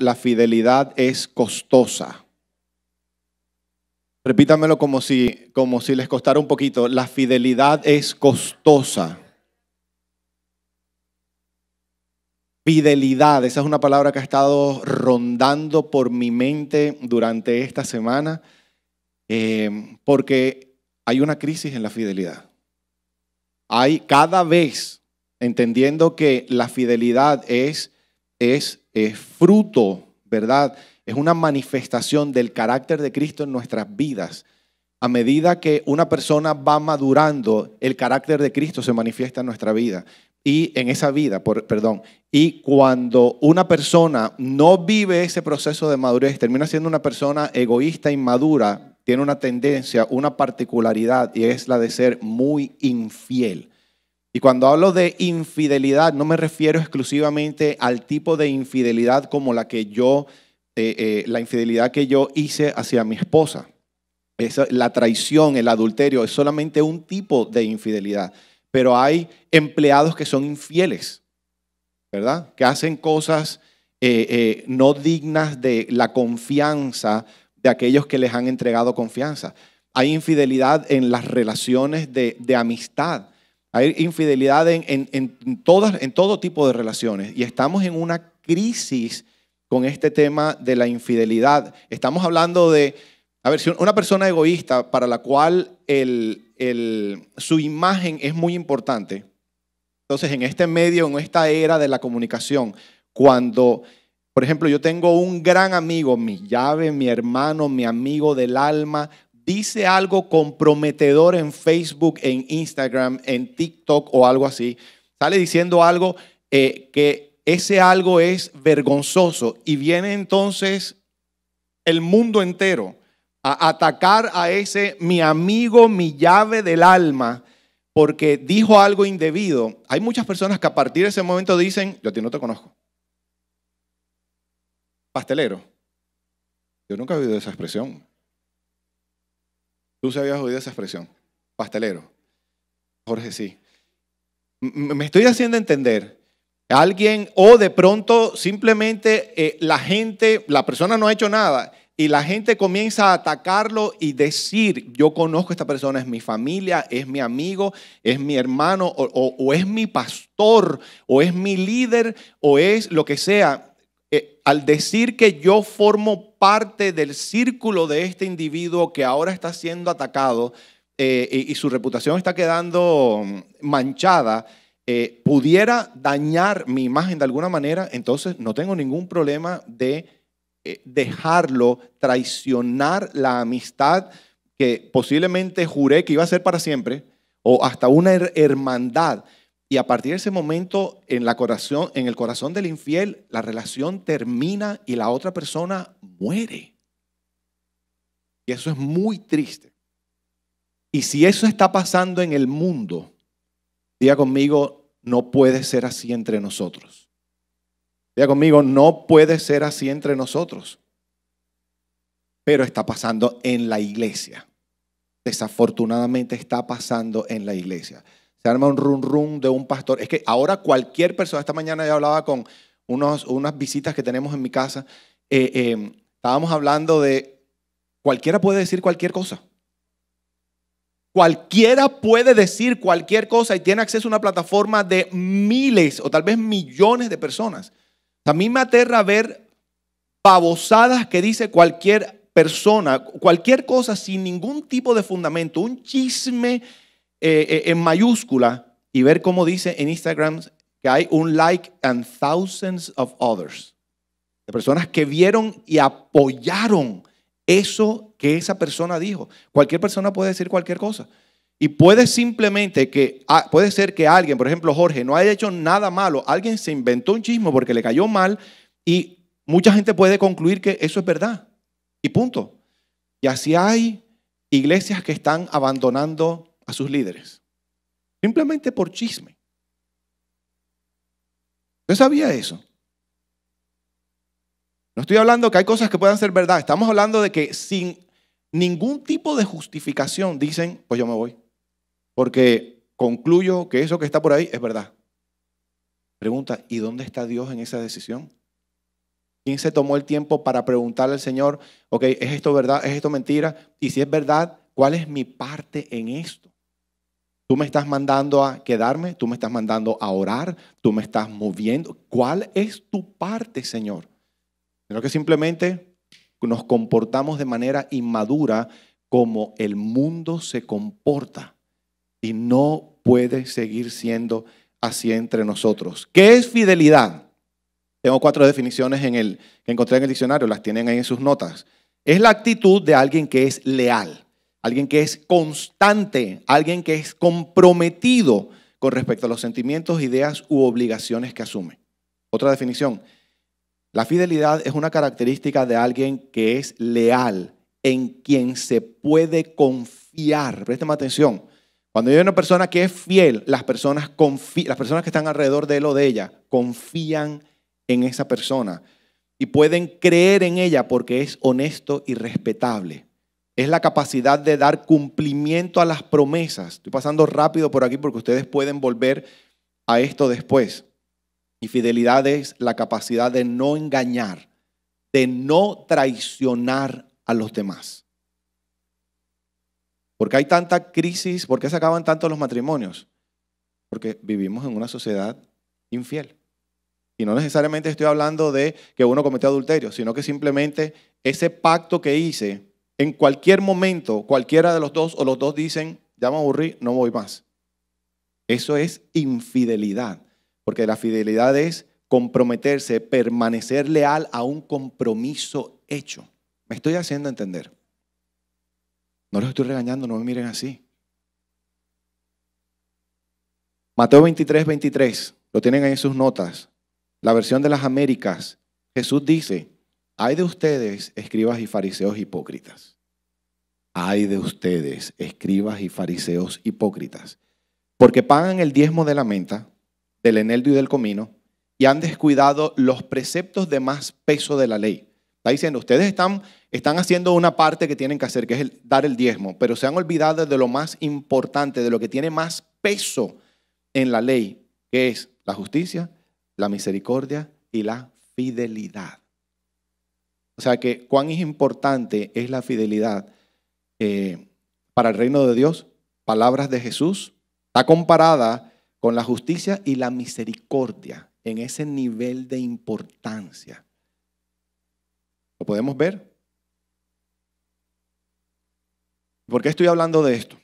la fidelidad es costosa. Repítamelo como si les costara un poquito. La fidelidad es costosa. Fidelidad, esa es una palabra que ha estado rondando por mi mente durante esta semana, porque hay una crisis en la fidelidad. Hay cada vez, entendiendo que la fidelidad es fruto, ¿verdad? Es una manifestación del carácter de Cristo en nuestras vidas. A medida que una persona va madurando, el carácter de Cristo se manifiesta en nuestra vida. Y en esa vida, y cuando una persona no vive ese proceso de madurez, termina siendo una persona egoísta, inmadura, tiene una tendencia, una particularidad, y es la de ser muy infiel. Y cuando hablo de infidelidad, no me refiero exclusivamente al tipo de infidelidad como la infidelidad que yo hice hacia mi esposa. La traición, el adulterio, es solamente un tipo de infidelidad. Pero hay empleados que son infieles, ¿verdad? Que hacen cosas no dignas de la confianza de aquellos que les han entregado confianza. Hay infidelidad en las relaciones de amistad. Hay infidelidad en todo tipo de relaciones. Y estamos en una crisis con este tema de la infidelidad. Estamos hablando de, si una persona egoísta para la cual su imagen es muy importante. Entonces, en este medio, en esta era de la comunicación, cuando, por ejemplo, yo tengo un gran amigo, mi llave, mi hermano, mi amigo del alma, dice algo comprometedor en Facebook, en Instagram, en TikTok o algo así, sale diciendo algo que ese algo es vergonzoso, y viene entonces el mundo entero a atacar a ese mi amigo, mi llave del alma, porque dijo algo indebido. Hay muchas personas que a partir de ese momento dicen: yo a ti no te conozco. Pastelero. Yo nunca he oído esa expresión. ¿Tú sí habías oído esa expresión? Pastelero. Jorge, sí. Me estoy haciendo entender. Alguien, o de pronto simplemente la persona no ha hecho nada, y la gente comienza a atacarlo y decir: yo conozco a esta persona, es mi familia, es mi amigo, es mi hermano, o es mi pastor, o es mi líder, o es lo que sea. Al decir que yo formo parte del círculo de este individuo que ahora está siendo atacado y su reputación está quedando manchada, pudiera dañar mi imagen de alguna manera, entonces no tengo ningún problema de dejarlo traicionar la amistad que posiblemente juré que iba a ser para siempre, o hasta una hermandad. Y a partir de ese momento, en el corazón del infiel, la relación termina y la otra persona muere. Y eso es muy triste. Y si eso está pasando en el mundo, diga conmigo: no puede ser así entre nosotros. Diga conmigo: no puede ser así entre nosotros. Pero está pasando en la iglesia. Desafortunadamente está pasando en la iglesia. Se arma un rum de un pastor. Es que ahora cualquier persona, esta mañana yo hablaba con unas visitas que tenemos en mi casa, estábamos hablando de cualquiera puede decir cualquier cosa. Cualquiera puede decir cualquier cosa y tiene acceso a una plataforma de miles o tal vez millones de personas. A mí me aterra ver babosadas que dice cualquier persona, cualquier cosa sin ningún tipo de fundamento, un chisme en mayúscula, y ver cómo dice en Instagram que hay un like and thousands of others, de personas que vieron y apoyaron eso que esa persona dijo. Cualquier persona puede decir cualquier cosa. Y puede puede ser que alguien, por ejemplo Jorge, no haya hecho nada malo. Alguien se inventó un chisme porque le cayó mal y mucha gente puede concluir que eso es verdad. Y punto. Y así hay iglesias que están abandonando a sus líderes. Simplemente por chisme. ¿Usted sabía eso? No estoy hablando que hay cosas que puedan ser verdad. Estamos hablando de que sin ningún tipo de justificación dicen: pues yo me voy, porque concluyo que eso que está por ahí es verdad. Pregunta: ¿y dónde está Dios en esa decisión? ¿Quién se tomó el tiempo para preguntarle al Señor, ok, ¿es esto verdad? ¿Es esto mentira? Y si es verdad, ¿cuál es mi parte en esto? Tú me estás mandando a quedarme, tú me estás mandando a orar, tú me estás moviendo. ¿Cuál es tu parte, Señor? Sino que simplemente nos comportamos de manera inmadura como el mundo se comporta y no puede seguir siendo así entre nosotros. ¿Qué es fidelidad? Tengo 4 definiciones que encontré en el diccionario, las tienen ahí en sus notas. Es la actitud de alguien que es leal, alguien que es constante, alguien que es comprometido con respecto a los sentimientos, ideas u obligaciones que asume. Otra definición, la fidelidad es una característica de alguien que es leal, en quien se puede confiar. Présteme atención. Cuando hay una persona que es fiel, las personas que están alrededor de él o de ella confían en esa persona y pueden creer en ella porque es honesto y respetable. Es la capacidad de dar cumplimiento a las promesas. Estoy pasando rápido por aquí porque ustedes pueden volver a esto después. Y fidelidad es la capacidad de no engañar, de no traicionar a los demás. ¿Por qué hay tanta crisis? ¿Por qué se acaban tanto los matrimonios? Porque vivimos en una sociedad infiel. Y no necesariamente estoy hablando de que uno cometió adulterio, sino que simplemente ese pacto que hice, en cualquier momento, cualquiera de los dos o los dos dicen, ya me aburrí, no voy más. Eso es infidelidad, porque la fidelidad es comprometerse, permanecer leal a un compromiso hecho. ¿Me estoy haciendo entender? No los estoy regañando, no me miren así. Mateo 23, 23, lo tienen ahí en sus notas. La versión de las Américas, Jesús dice, ay de ustedes, escribas y fariseos hipócritas. Ay de ustedes, escribas y fariseos hipócritas, porque pagan el diezmo de la menta, del eneldo y del comino, y han descuidado los preceptos de más peso de la ley. Está diciendo, ustedes están haciendo una parte que tienen que hacer, que es dar el diezmo, pero se han olvidado de lo más importante, de lo que tiene más peso en la ley, que es la justicia, la misericordia y la fidelidad. O sea que cuán importante es la fidelidad para el reino de Dios. Palabras de Jesús, está comparada con la justicia y la misericordia en ese nivel de importancia. ¿Lo podemos ver? ¿Por qué estoy hablando de esto?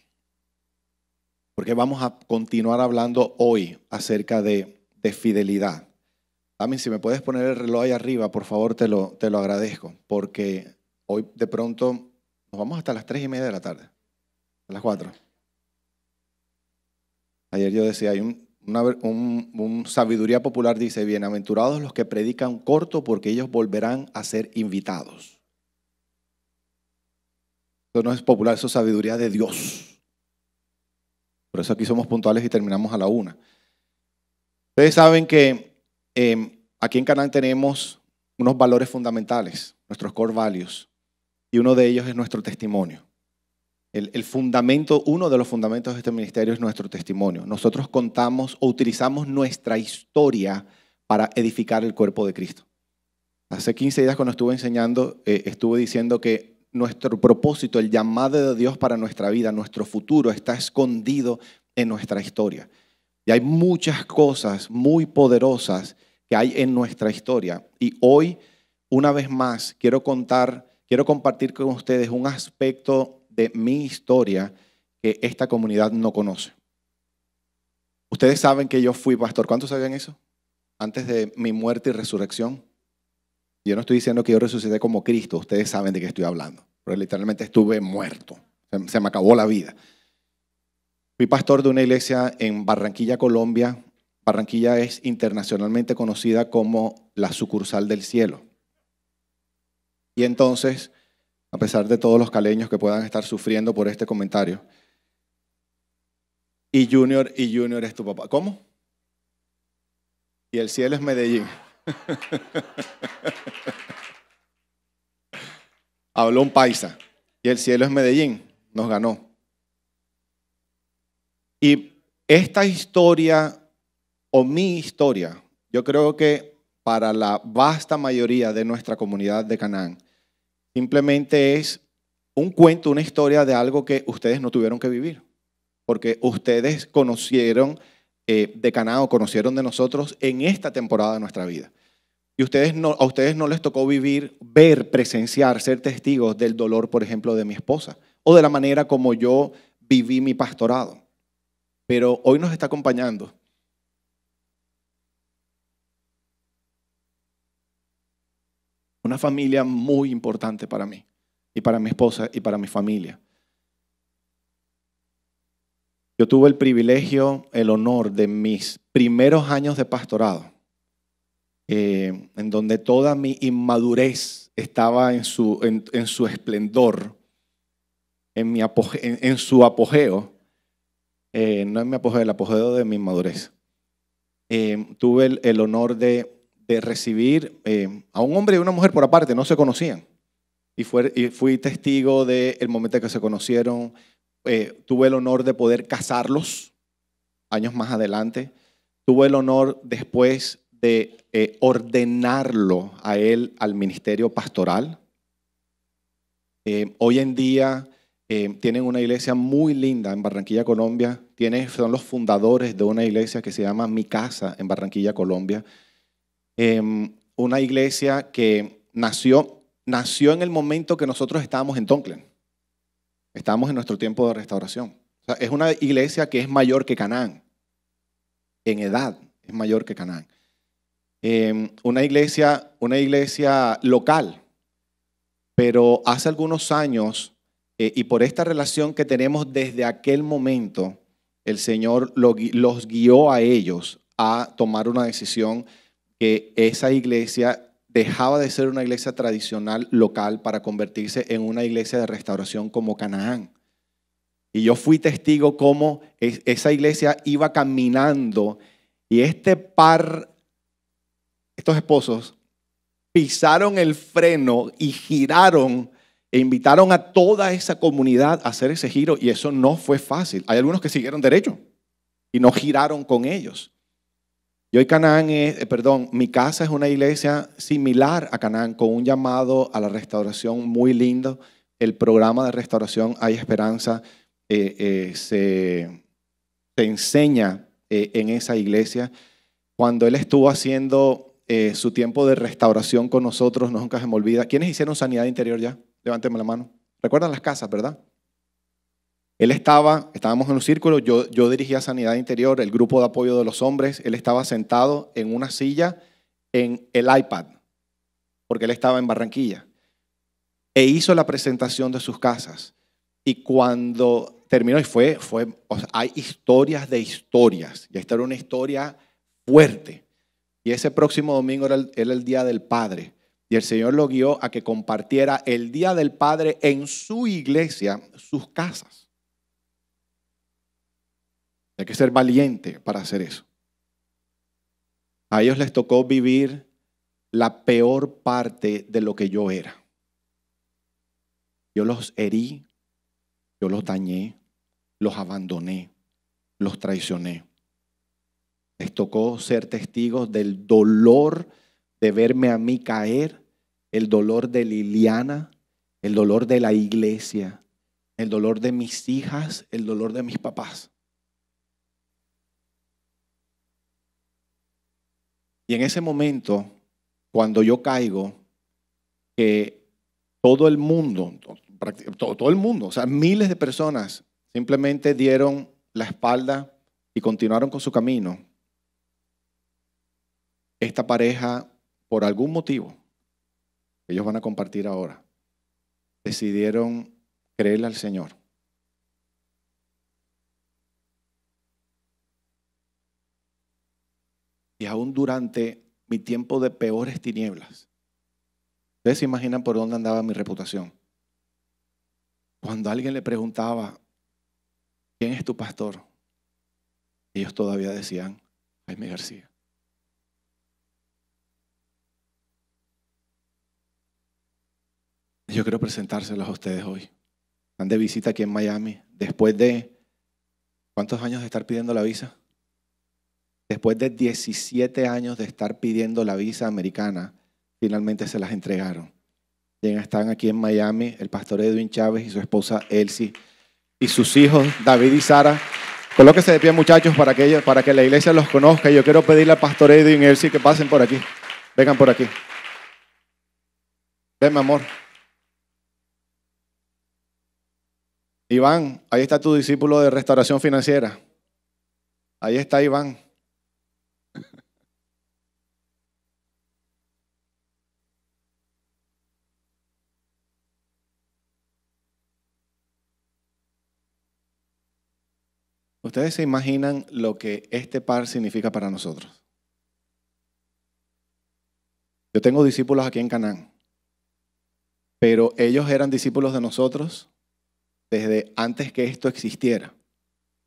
Porque vamos a continuar hablando hoy acerca de fidelidad. También si me puedes poner el reloj ahí arriba, por favor, te lo agradezco, porque hoy de pronto nos vamos hasta las 3:30 de la tarde, a las 4. Ayer yo decía, hay un sabiduría popular dice, bienaventurados los que predican corto porque ellos volverán a ser invitados. Eso no es popular, eso es sabiduría de Dios. Por eso aquí somos puntuales y terminamos a la 1. Ustedes saben que aquí en Canaán tenemos unos valores fundamentales, nuestros core values, y uno de ellos es nuestro testimonio. El fundamento, uno de los fundamentos de este ministerio es nuestro testimonio. Nosotros contamos o utilizamos nuestra historia para edificar el cuerpo de Cristo. Hace 15 días cuando estuve enseñando, estuve diciendo que nuestro propósito, el llamado de Dios para nuestra vida, nuestro futuro, está escondido en nuestra historia. Y hay muchas cosas muy poderosas que hay en nuestra historia. Y hoy, una vez más, quiero compartir con ustedes un aspecto de mi historia que esta comunidad no conoce. Ustedes saben que yo fui pastor. ¿Cuántos saben eso? Antes de mi muerte y resurrección. Yo no estoy diciendo que yo resucité como Cristo. Ustedes saben de qué estoy hablando. Pero literalmente estuve muerto. Se me acabó la vida. Fui pastor de una iglesia en Barranquilla, Colombia. Barranquilla es internacionalmente conocida como la sucursal del cielo. Y entonces, a pesar de todos los caleños que puedan estar sufriendo por este comentario, y Junior es tu papá. ¿Cómo? Y el cielo es Medellín. Habló un paisa. Y el cielo es Medellín. Nos ganó. Y esta historia, o mi historia, yo creo que para la vasta mayoría de nuestra comunidad de Canaán simplemente es un cuento, una historia de algo que ustedes no tuvieron que vivir, porque ustedes conocieron de Canaán o conocieron de nosotros en esta temporada de nuestra vida. Y a ustedes no les tocó vivir, ver, presenciar, ser testigos del dolor, por ejemplo, de mi esposa o de la manera como yo viví mi pastorado. Pero hoy nos está acompañando una familia muy importante para mí y para mi esposa y para mi familia. Yo tuve el privilegio, el honor de mis primeros años de pastorado, en donde toda mi inmadurez estaba en su esplendor, en su apogeo, no en mi apogeo, el apogeo de mi inmadurez. Tuve el honor de recibir a un hombre y una mujer por aparte, no se conocían. Y fui testigo del momento en que se conocieron. Tuve el honor de poder casarlos años más adelante. Tuve el honor después de ordenarlo a él al ministerio pastoral. Hoy en día tienen una iglesia muy linda en Barranquilla, Colombia. Son los fundadores de una iglesia que se llama Mi Casa en Barranquilla, Colombia. Una iglesia que nació en el momento que nosotros estábamos en Tonklin. Estábamos en nuestro tiempo de restauración. O sea, es una iglesia que es mayor que Canaán. En edad es mayor que Canaán. Una iglesia local. Pero hace algunos años, y por esta relación que tenemos desde aquel momento, el Señor los guió a ellos a tomar una decisión que esa iglesia dejaba de ser una iglesia tradicional local para convertirse en una iglesia de restauración como Canaán. Y yo fui testigo cómo esa iglesia iba caminando y estos esposos pisaron el freno y giraron e invitaron a toda esa comunidad a hacer ese giro, y eso no fue fácil. Hay algunos que siguieron derecho y no giraron con ellos. Y hoy Mi Casa es una iglesia similar a Canaán, con un llamado a la restauración muy lindo. El programa de restauración Hay Esperanza se enseña en esa iglesia. Cuando él estuvo haciendo su tiempo de restauración con nosotros, nunca se me olvida. ¿Quiénes hicieron sanidad interior ya? Levánteme la mano. ¿Recuerdan las casas, verdad? Estábamos en un círculo, yo dirigía sanidad interior, el grupo de apoyo de los hombres. Él estaba sentado en una silla en el iPad, porque él estaba en Barranquilla, e hizo la presentación de sus casas. Y cuando terminó, o sea, hay historias de historias, y esta era una historia fuerte. Y ese próximo domingo era el Día del Padre. Y el Señor lo guió a que compartiera el Día del Padre en su iglesia, sus casas. Hay que ser valiente para hacer eso. A ellos les tocó vivir la peor parte de lo que yo era. Yo los herí, yo los dañé, los abandoné, los traicioné. Les tocó ser testigos del dolor de verme a mí caer, el dolor de Liliana, el dolor de la iglesia, el dolor de mis hijas, el dolor de mis papás. Y en ese momento, cuando yo caigo, que todo el mundo, o sea, miles de personas simplemente dieron la espalda y continuaron con su camino. Esta pareja, por algún motivo, que ellos van a compartir ahora, decidieron creerle al Señor. Y aún durante mi tiempo de peores tinieblas, ustedes se imaginan por dónde andaba mi reputación. Cuando alguien le preguntaba, ¿quién es tu pastor? Ellos todavía decían, Jaime García. Yo quiero presentárselos a ustedes hoy. Están de visita aquí en Miami, después de ¿cuántos años de estar pidiendo la visa? después de 17 años de estar pidiendo la visa americana, finalmente se las entregaron. Están aquí en Miami el pastor Edwin Chávez y su esposa Elsie y sus hijos David y Sara. Colóquense de pie, muchachos, para que la iglesia los conozca. Yo quiero pedirle al pastor Edwin y Elsie que pasen por aquí. Vengan por aquí. Ven, mi amor. Iván, ahí está tu discípulo de restauración financiera. Ahí está Iván. ¿Ustedes se imaginan lo que este par significa para nosotros? Yo tengo discípulos aquí en Canaán, pero ellos eran discípulos de nosotros desde antes que esto existiera.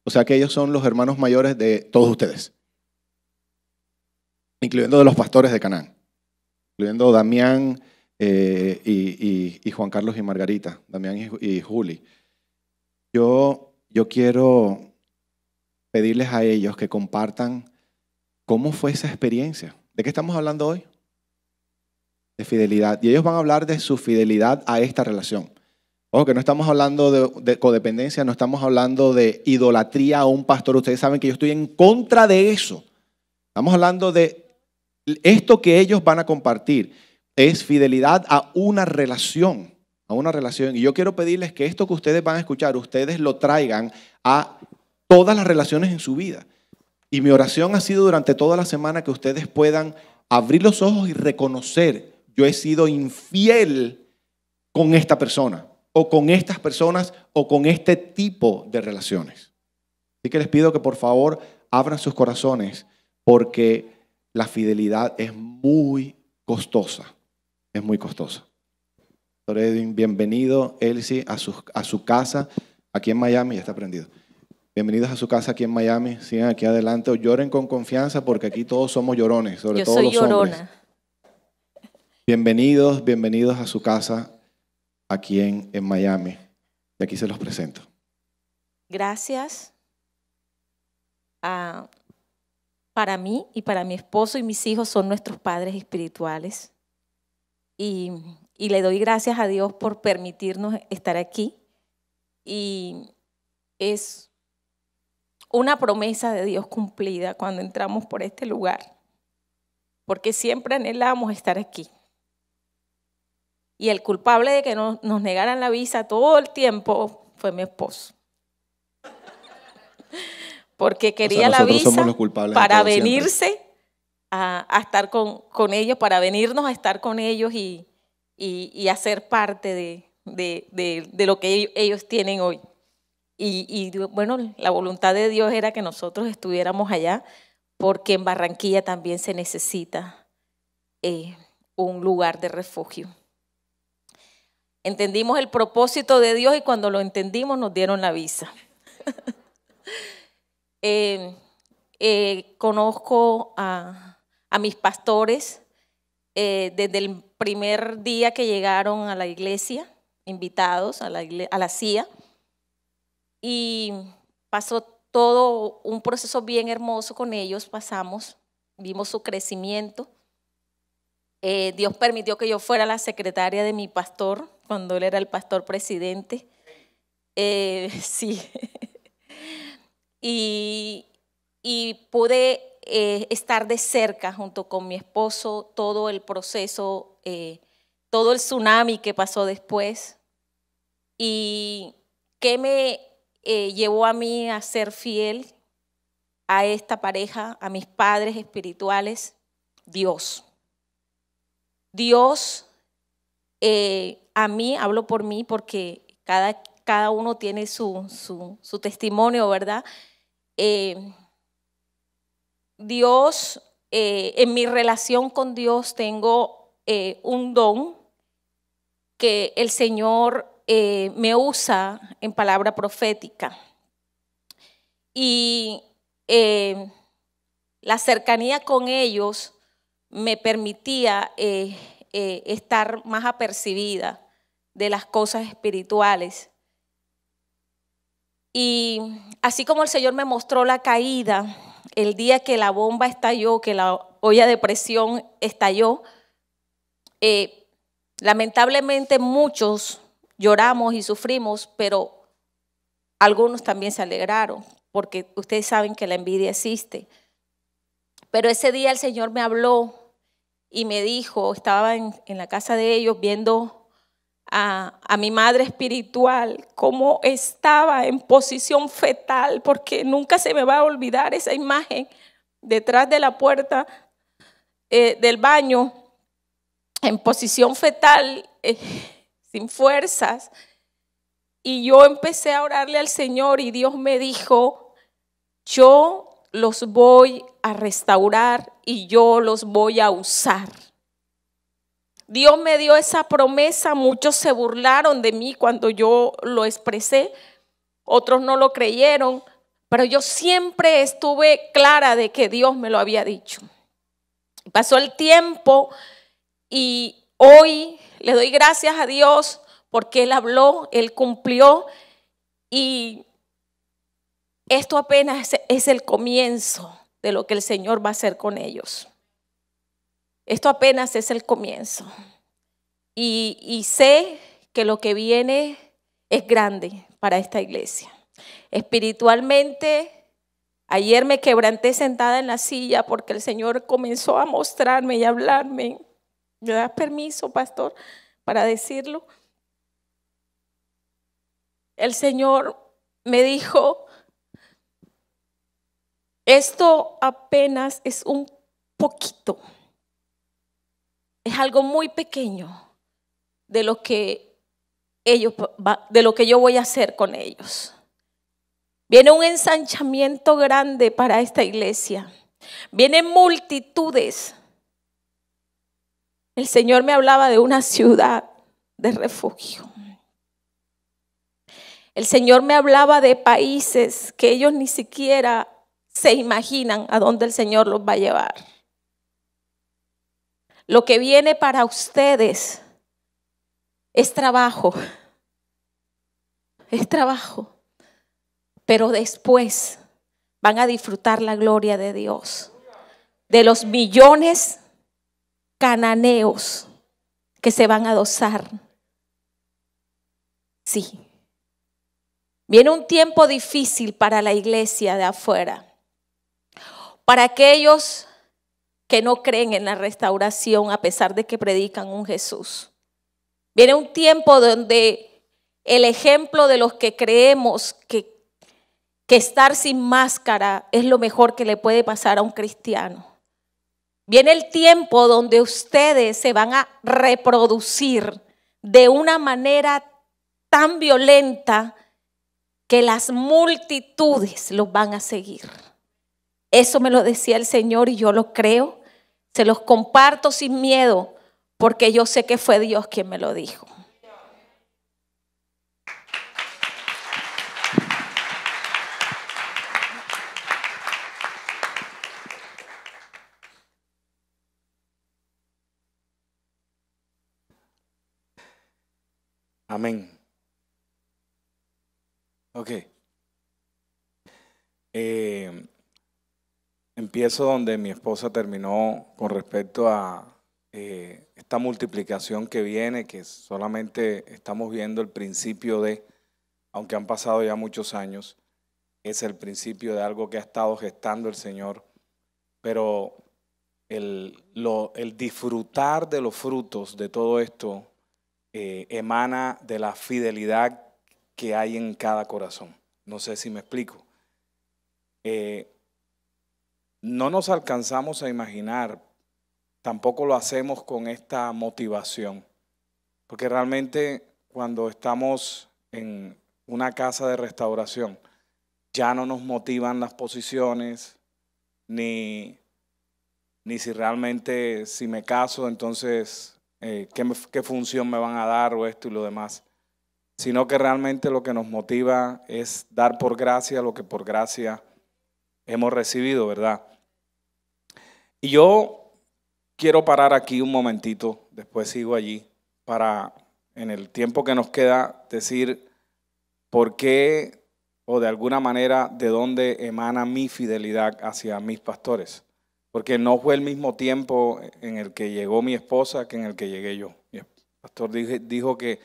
O sea que ellos son los hermanos mayores de todos ustedes, incluyendo de los pastores de Canaán, incluyendo Damián y Juan Carlos y Margarita, Damián y Juli. Yo quiero pedirles a ellos que compartan cómo fue esa experiencia. ¿De qué estamos hablando hoy? De fidelidad. Y ellos van a hablar de su fidelidad a esta relación. Ojo, que no estamos hablando de codependencia, no estamos hablando de idolatría a un pastor. Ustedes saben que yo estoy en contra de eso. Estamos hablando de esto que ellos van a compartir. Es fidelidad a una relación. A una relación. Y yo quiero pedirles que esto que ustedes van a escuchar, ustedes lo traigan a todas las relaciones en su vida. Y mi oración ha sido durante toda la semana que ustedes puedan abrir los ojos y reconocer: yo he sido infiel con esta persona, o con estas personas, o con este tipo de relaciones. Así que les pido que por favor abran sus corazones, porque la fidelidad es muy costosa. Es muy costosa. Doctor Edwin, bienvenido, Elsie, a su casa aquí en Miami. Ya está prendido. Bienvenidos a su casa aquí en Miami. Sigan aquí adelante o lloren con confianza, porque aquí todos somos llorones, sobre todo los hombres. Yo soy llorona. Bienvenidos a su casa aquí en Miami. Y aquí se los presento. Gracias para mí y para mi esposo y mis hijos son nuestros padres espirituales. Y le doy gracias a Dios por permitirnos estar aquí. Y es una promesa de Dios cumplida cuando entramos por este lugar, porque siempre anhelamos estar aquí. Y el culpable de que nos negaran la visa todo el tiempo fue mi esposo. Porque quería la visa para venirse a estar con ellos, para venirnos a estar con ellos y hacer parte de lo que ellos tienen hoy. Y bueno, la voluntad de Dios era que nosotros estuviéramos allá, porque en Barranquilla también se necesita un lugar de refugio. Entendimos el propósito de Dios y cuando lo entendimos nos dieron la visa. Conozco a mis pastores desde el primer día que llegaron a la iglesia, invitados a la CIA. Y pasó todo un proceso bien hermoso con ellos, vimos su crecimiento. Dios permitió que yo fuera la secretaria de mi pastor cuando él era el pastor presidente. Sí. y pude estar de cerca junto con mi esposo todo el proceso, todo el tsunami que pasó después. Y que me llevó a mí a ser fiel a esta pareja, a mis padres espirituales: Dios. Dios, a mí, hablo por mí porque cada uno tiene su testimonio, ¿verdad? Dios, en mi relación con Dios tengo un don que el Señor me usa en palabra profética. Y la cercanía con ellos me permitía estar más apercibida de las cosas espirituales. Y así como el Señor me mostró la caída el día que la bomba estalló, que la olla de presión estalló, lamentablemente muchos lloramos y sufrimos, pero algunos también se alegraron, porque ustedes saben que la envidia existe. Pero ese día el Señor me habló y me dijo, estaba en la casa de ellos viendo a mi madre espiritual, cómo estaba en posición fetal, porque nunca se me va a olvidar esa imagen detrás de la puerta del baño, en posición fetal, sin fuerzas. Y yo empecé a orarle al Señor y Dios me dijo, yo los voy a restaurar y yo los voy a usar. Dios me dio esa promesa, muchos se burlaron de mí cuando yo lo expresé, otros no lo creyeron, pero yo siempre estuve clara de que Dios me lo había dicho. Pasó el tiempo y hoy le doy gracias a Dios porque Él habló, Él cumplió y esto apenas es el comienzo de lo que el Señor va a hacer con ellos. Esto apenas es el comienzo. Y sé que lo que viene es grande para esta iglesia. Espiritualmente, ayer me quebranté sentada en la silla porque el Señor comenzó a mostrarme y a hablarme. ¿Me das permiso, pastor, para decirlo? El Señor me dijo, esto apenas es un poquito. Es algo muy pequeño de lo que yo voy a hacer con ellos. Viene un ensanchamiento grande para esta iglesia. Vienen multitudes. El Señor me hablaba de una ciudad de refugio. El Señor me hablaba de países que ellos ni siquiera se imaginan a dónde el Señor los va a llevar. Lo que viene para ustedes es trabajo. Es trabajo. Pero después van a disfrutar la gloria de Dios. De los millones cananeos que se van a adosar. Sí. Viene un tiempo difícil para la iglesia de afuera. Para aquellos que no creen en la restauración a pesar de que predican un Jesús. Viene un tiempo donde el ejemplo de los que creemos que estar sin máscara es lo mejor que le puede pasar a un cristiano. Viene el tiempo donde ustedes se van a reproducir de una manera tan violenta que las multitudes los van a seguir. Eso me lo decía el Señor y yo lo creo. Se los comparto sin miedo porque yo sé que fue Dios quien me lo dijo. Amén. Ok. Empiezo donde mi esposa terminó con respecto a esta multiplicación que viene, que solamente estamos viendo el principio de, aunque han pasado ya muchos años, es el principio de algo que ha estado gestando el Señor, pero el disfrutar de los frutos de todo esto emana de la fidelidad que hay en cada corazón. No sé si me explico. No nos alcanzamos a imaginar, tampoco lo hacemos con esta motivación, porque realmente cuando estamos en una casa de restauración ya no nos motivan las posiciones, ni si realmente si me caso entonces qué función me van a dar o esto y lo demás, sino que realmente lo que nos motiva es dar por gracia lo que por gracia hemos recibido, ¿verdad? Y yo quiero parar aquí un momentito, después sigo allí, para en el tiempo que nos queda decir por qué o de alguna manera de dónde emana mi fidelidad hacia mis pastores. Porque no fue el mismo tiempo en el que llegó mi esposa que en el que llegué yo. El pastor dijo que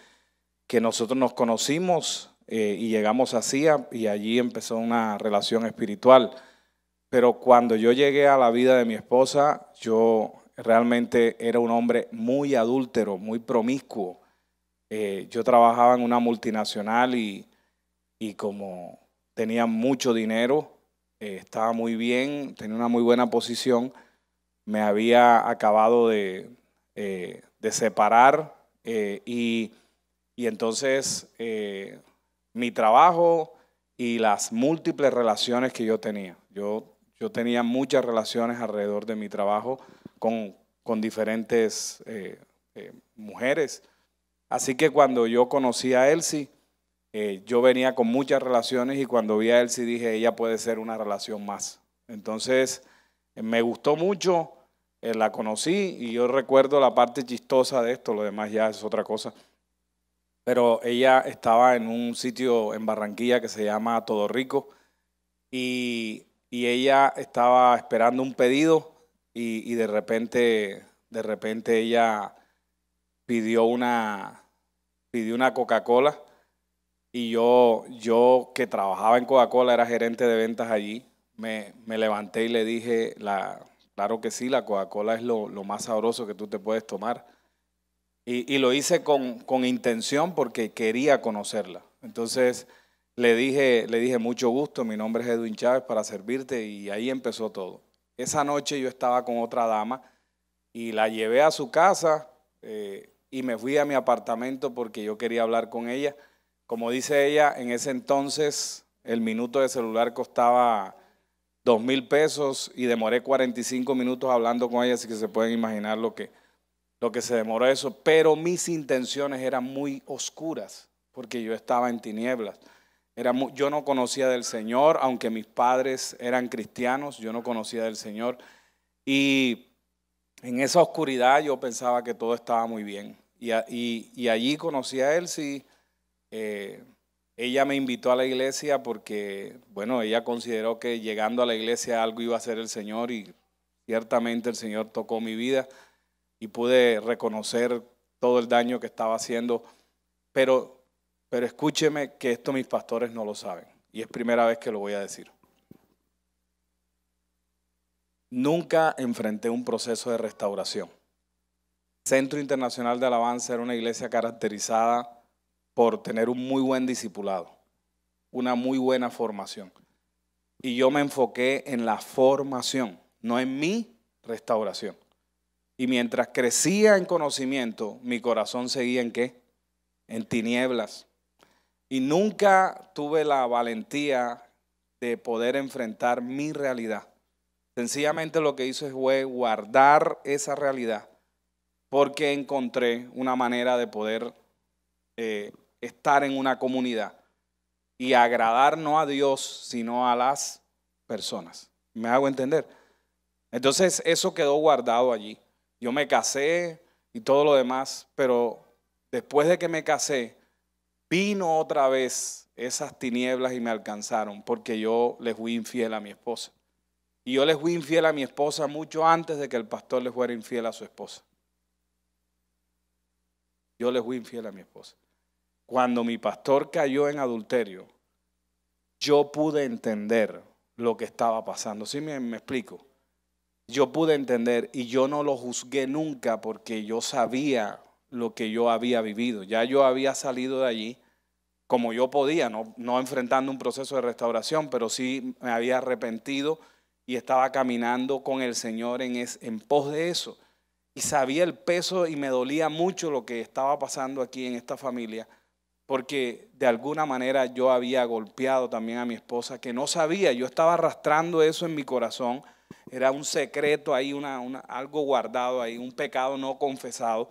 nosotros nos conocimos y llegamos a CIA y allí empezó una relación espiritual. Pero cuando yo llegué a la vida de mi esposa, yo realmente era un hombre muy adúltero, muy promiscuo. Yo trabajaba en una multinacional y como tenía mucho dinero, estaba muy bien, tenía una muy buena posición, me había acabado de separar y entonces mi trabajo y las múltiples relaciones que yo tenía. Yo tenía muchas relaciones alrededor de mi trabajo con diferentes mujeres. Así que cuando yo conocí a Elsie, yo venía con muchas relaciones y cuando vi a Elsie dije, ella puede ser una relación más. Entonces me gustó mucho, la conocí y yo recuerdo la parte chistosa de esto, lo demás ya es otra cosa. Pero ella estaba en un sitio en Barranquilla que se llama Todo Rico y ella estaba esperando un pedido y de repente ella pidió una Coca-Cola y yo que trabajaba en Coca-Cola, era gerente de ventas allí, me levanté y le dije, claro que sí, la Coca-Cola es lo más sabroso que tú te puedes tomar. Y lo hice con intención porque quería conocerla. Entonces le dije mucho gusto, mi nombre es Edwin Chávez para servirte y ahí empezó todo. Esa noche yo estaba con otra dama y la llevé a su casa y me fui a mi apartamento porque yo quería hablar con ella. Como dice ella, en ese entonces el minuto de celular costaba 2,000 pesos y demoré 45 minutos hablando con ella, así que se pueden imaginar lo que se demoró eso, pero mis intenciones eran muy oscuras porque yo estaba en tinieblas. Yo no conocía del Señor, aunque mis padres eran cristianos, yo no conocía del Señor. Y en esa oscuridad yo pensaba que todo estaba muy bien. Y allí conocí a Elsie. Ella me invitó a la iglesia porque, bueno, ella consideró que llegando a la iglesia algo iba a hacer el Señor y ciertamente el Señor tocó mi vida. Y pude reconocer todo el daño que estaba haciendo, pero escúcheme que esto mis pastores no lo saben, y es primera vez que lo voy a decir. Nunca enfrenté un proceso de restauración. Centro Internacional de Alabanza era una iglesia caracterizada por tener un muy buen discipulado, una muy buena formación. Y yo me enfoqué en la formación, no en mi restauración. Y mientras crecía en conocimiento, mi corazón seguía ¿en qué? En tinieblas. Y nunca tuve la valentía de poder enfrentar mi realidad. Sencillamente lo que hice fue guardar esa realidad porque encontré una manera de poder estar en una comunidad y agradar no a Dios, sino a las personas. ¿Me hago entender? Entonces eso quedó guardado allí. Yo me casé y todo lo demás, pero después de que me casé, vino otra vez esas tinieblas y me alcanzaron porque yo le fui infiel a mi esposa. Y yo le fui infiel a mi esposa mucho antes de que el pastor le fuera infiel a su esposa. Yo le fui infiel a mi esposa. Cuando mi pastor cayó en adulterio, yo pude entender lo que estaba pasando. ¿Sí me explico? Yo pude entender y yo no lo juzgué nunca porque yo sabía lo que yo había vivido. Ya yo había salido de allí como yo podía, no enfrentando un proceso de restauración, pero sí me había arrepentido y estaba caminando con el Señor en pos de eso. Y sabía el peso y me dolía mucho lo que estaba pasando aquí en esta familia, porque de alguna manera yo había golpeado también a mi esposa, que no sabía, yo estaba arrastrando eso en mi corazón. Era un secreto ahí, algo guardado ahí, un pecado no confesado,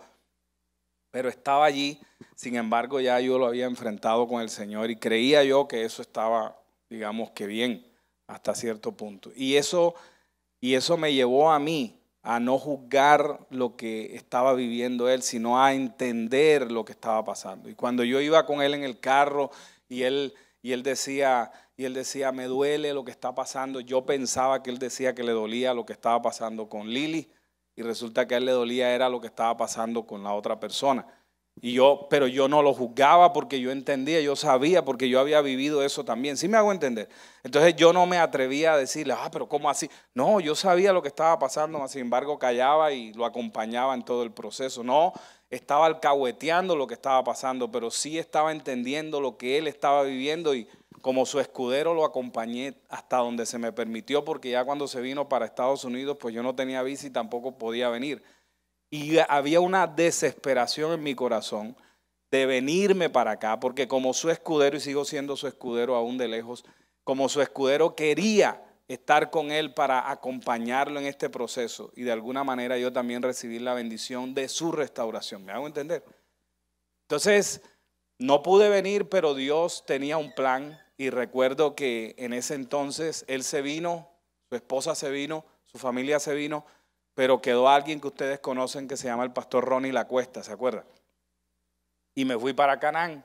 pero estaba allí. Sin embargo, ya yo lo había enfrentado con el Señor y creía yo que eso estaba, digamos que bien, hasta cierto punto. Y eso me llevó a mí a no juzgar lo que estaba viviendo él, sino a entender lo que estaba pasando. Y cuando yo iba con él en el carro y él decía, y él decía, me duele lo que está pasando. Yo pensaba que él decía que le dolía lo que estaba pasando con Lili, y resulta que a él le dolía era lo que estaba pasando con la otra persona. Pero yo no lo juzgaba porque yo entendía, yo sabía, porque yo había vivido eso también. ¿Sí me hago entender? Entonces yo no me atrevía a decirle, pero ¿cómo así? No, yo sabía lo que estaba pasando, sin embargo callaba y lo acompañaba en todo el proceso. No estaba alcahueteando lo que estaba pasando, pero sí estaba entendiendo lo que él estaba viviendo, y como su escudero lo acompañé hasta donde se me permitió, porque ya cuando se vino para Estados Unidos, pues yo no tenía visa y tampoco podía venir. Y había una desesperación en mi corazón de venirme para acá, porque como su escudero, y sigo siendo su escudero aún de lejos, como su escudero quería estar con él para acompañarlo en este proceso, y de alguna manera yo también recibí la bendición de su restauración. ¿Me hago entender? Entonces, no pude venir, pero Dios tenía un plan, y recuerdo que en ese entonces él se vino, su esposa se vino, su familia se vino, pero quedó alguien que ustedes conocen que se llama el pastor Ronnie Lacuesta, ¿se acuerdan? Y me fui para Canaán,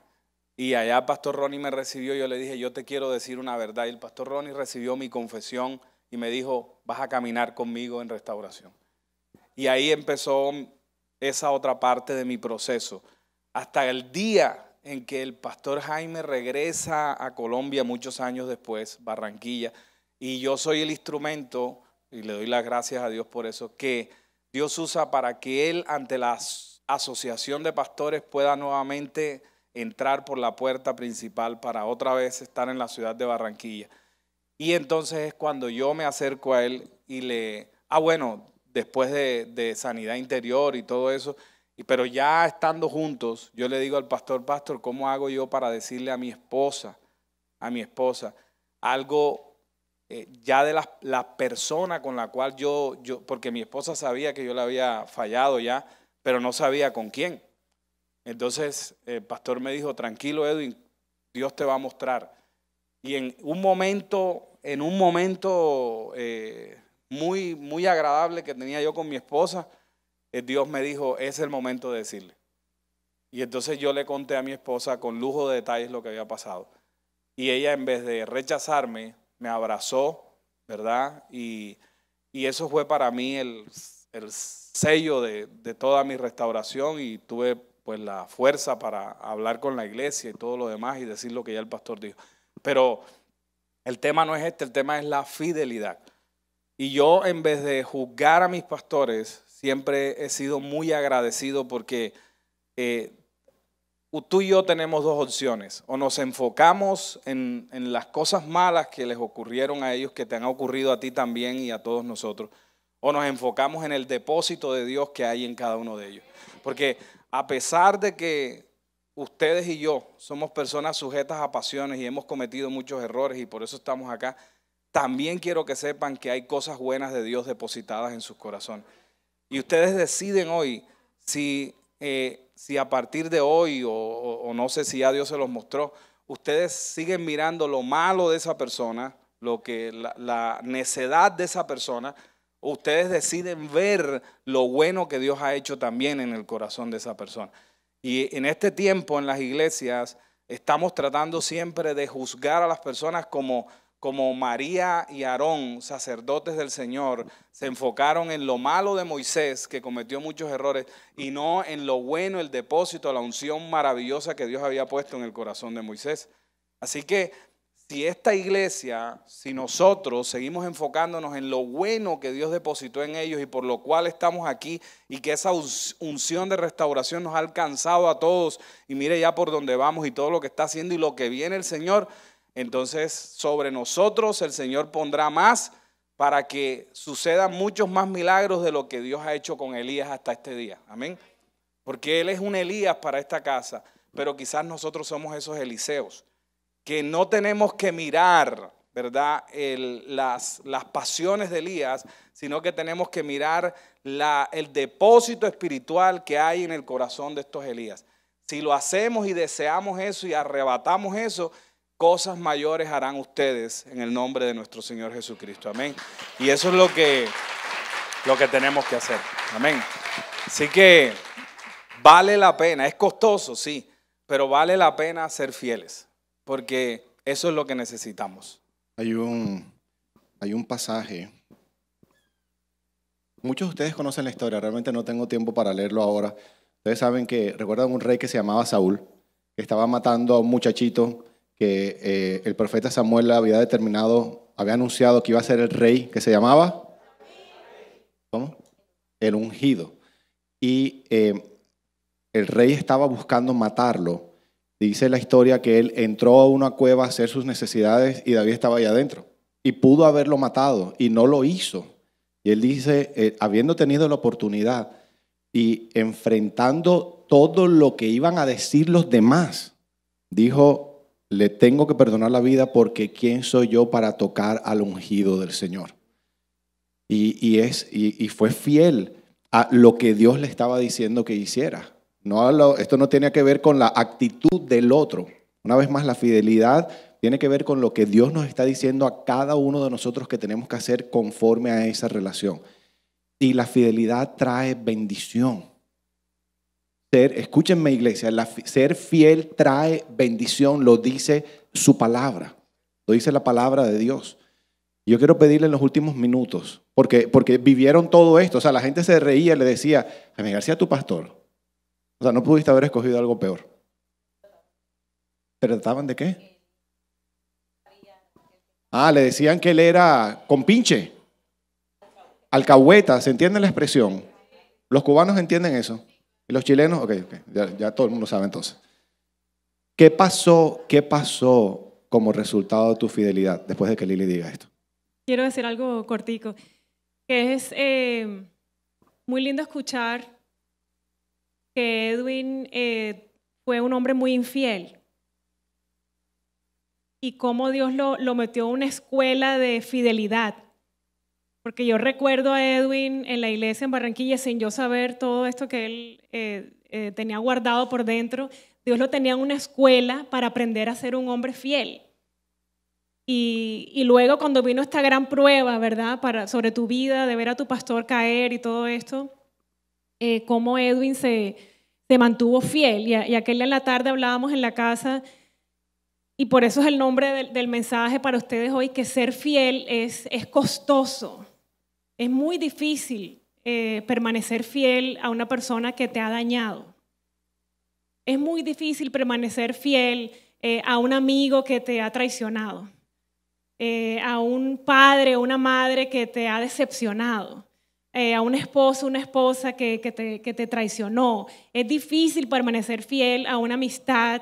y allá el pastor Ronnie me recibió. Yo le dije, yo te quiero decir una verdad, y el pastor Ronnie recibió mi confesión y me dijo, vas a caminar conmigo en restauración. Y ahí empezó esa otra parte de mi proceso, hasta el día en que el pastor Jaime regresa a Colombia muchos años después, Barranquilla, y yo soy el instrumento, y le doy las gracias a Dios por eso, que Dios usa para que él ante la asociación de pastores pueda nuevamente entrar por la puerta principal para otra vez estar en la ciudad de Barranquilla. Y entonces es cuando yo me acerco a él y después de sanidad interior y todo eso, pero ya estando juntos, yo le digo al pastor, ¿cómo hago yo para decirle a mi esposa algo ya de la persona con la cual yo, porque mi esposa sabía que yo le había fallado ya, pero no sabía con quién? Entonces el pastor me dijo, tranquilo Edwin, Dios te va a mostrar. Y en un momento muy, muy agradable que tenía yo con mi esposa, Dios me dijo, es el momento de decirle. Y entonces yo le conté a mi esposa con lujo de detalles lo que había pasado. Y ella, en vez de rechazarme, me abrazó, ¿verdad? Y eso fue para mí el sello de toda mi restauración, y tuve pues la fuerza para hablar con la iglesia y todo lo demás y decir lo que ya el pastor dijo. Pero el tema no es el tema es la fidelidad. Y yo, en vez de juzgar a mis pastores, siempre he sido muy agradecido, porque tú y yo tenemos dos opciones: o nos enfocamos en las cosas malas que les ocurrieron a ellos, que te han ocurrido a ti también y a todos nosotros, o nos enfocamos en el depósito de Dios que hay en cada uno de ellos. Porque a pesar de que ustedes y yo somos personas sujetas a pasiones y hemos cometido muchos errores y por eso estamos acá, también quiero que sepan que hay cosas buenas de Dios depositadas en sus corazones. Y ustedes deciden hoy si a partir de hoy, o no sé si ya Dios se los mostró, ustedes siguen mirando lo malo de esa persona, la necedad de esa persona, o ustedes deciden ver lo bueno que Dios ha hecho también en el corazón de esa persona. Y en este tiempo en las iglesias estamos tratando siempre de juzgar a las personas como María y Aarón, sacerdotes del Señor, se enfocaron en lo malo de Moisés, que cometió muchos errores, y no en lo bueno, el depósito, la unción maravillosa que Dios había puesto en el corazón de Moisés. Así que si esta iglesia, si nosotros seguimos enfocándonos en lo bueno que Dios depositó en ellos y por lo cual estamos aquí, y que esa unción de restauración nos ha alcanzado a todos, y mire ya por dónde vamos y todo lo que está haciendo y lo que viene el Señor, entonces sobre nosotros el Señor pondrá más para que sucedan muchos más milagros de lo que Dios ha hecho con Elías hasta este día. Amén. Porque él es un Elías para esta casa, pero quizás nosotros somos esos Eliseos, que no tenemos que mirar, ¿verdad?, las pasiones de Elías, sino que tenemos que mirar el depósito espiritual que hay en el corazón de estos Elías. Si lo hacemos y deseamos eso y arrebatamos eso, cosas mayores harán ustedes en el nombre de nuestro Señor Jesucristo. Amén. Y eso es lo que tenemos que hacer. Amén. Así que vale la pena, es costoso, sí, pero vale la pena ser fieles. Porque Eso es lo que necesitamos. Hay un pasaje. Muchos de ustedes conocen la historia, realmente no tengo tiempo para leerlo ahora. Ustedes saben que, recuerdan un rey que se llamaba Saúl, que estaba matando a un muchachito que el profeta Samuel había anunciado que iba a ser el rey, que se llamaba, ¿cómo? El ungido. Y el rey estaba buscando matarlo. Dice la historia que él entró a una cueva a hacer sus necesidades y David estaba ahí adentro. Y pudo haberlo matado y no lo hizo. Y él dice, habiendo tenido la oportunidad y enfrentando todo lo que iban a decir los demás, dijo, le tengo que perdonar la vida porque ¿quién soy yo para tocar al ungido del Señor? Y fue fiel a lo que Dios le estaba diciendo que hiciera. Esto no tiene que ver con la actitud del otro. Una vez más, la fidelidad tiene que ver con lo que Dios nos está diciendo a cada uno de nosotros que tenemos que hacer conforme a esa relación. Y la fidelidad trae bendición. Escúchenme, iglesia, ser fiel trae bendición, lo dice su palabra, lo dice la palabra de Dios. Yo quiero pedirle en los últimos minutos, porque vivieron todo esto, o sea, la gente se reía y le decía, Jaime García, tu pastor. O sea, no pudiste haber escogido algo peor. ¿Pero trataban de qué? Le decían que él era compinche, alcahueta, ¿se entiende la expresión? Los cubanos entienden eso. ¿Y los chilenos? Ok, ya todo el mundo sabe entonces. ¿Qué pasó como resultado de tu fidelidad después de que Lili diga esto? Quiero decir algo cortico, que es muy lindo escuchar que Edwin fue un hombre muy infiel y cómo Dios lo metió a una escuela de fidelidad. Porque yo recuerdo a Edwin en la iglesia en Barranquilla sin yo saber todo esto que él tenía guardado por dentro. Dios lo tenía en una escuela para aprender a ser un hombre fiel. Y luego cuando vino esta gran prueba, ¿verdad? Sobre tu vida, de ver a tu pastor caer y todo esto, cómo Edwin se mantuvo fiel. Y aquel día en la tarde hablábamos en la casa, y por eso es el nombre del mensaje para ustedes hoy, que ser fiel es costoso. Es muy difícil permanecer fiel a una persona que te ha dañado. Es muy difícil permanecer fiel a un amigo que te ha traicionado. A un padre o una madre que te ha decepcionado, a un esposo, una esposa que te traicionó. Es difícil permanecer fiel a una amistad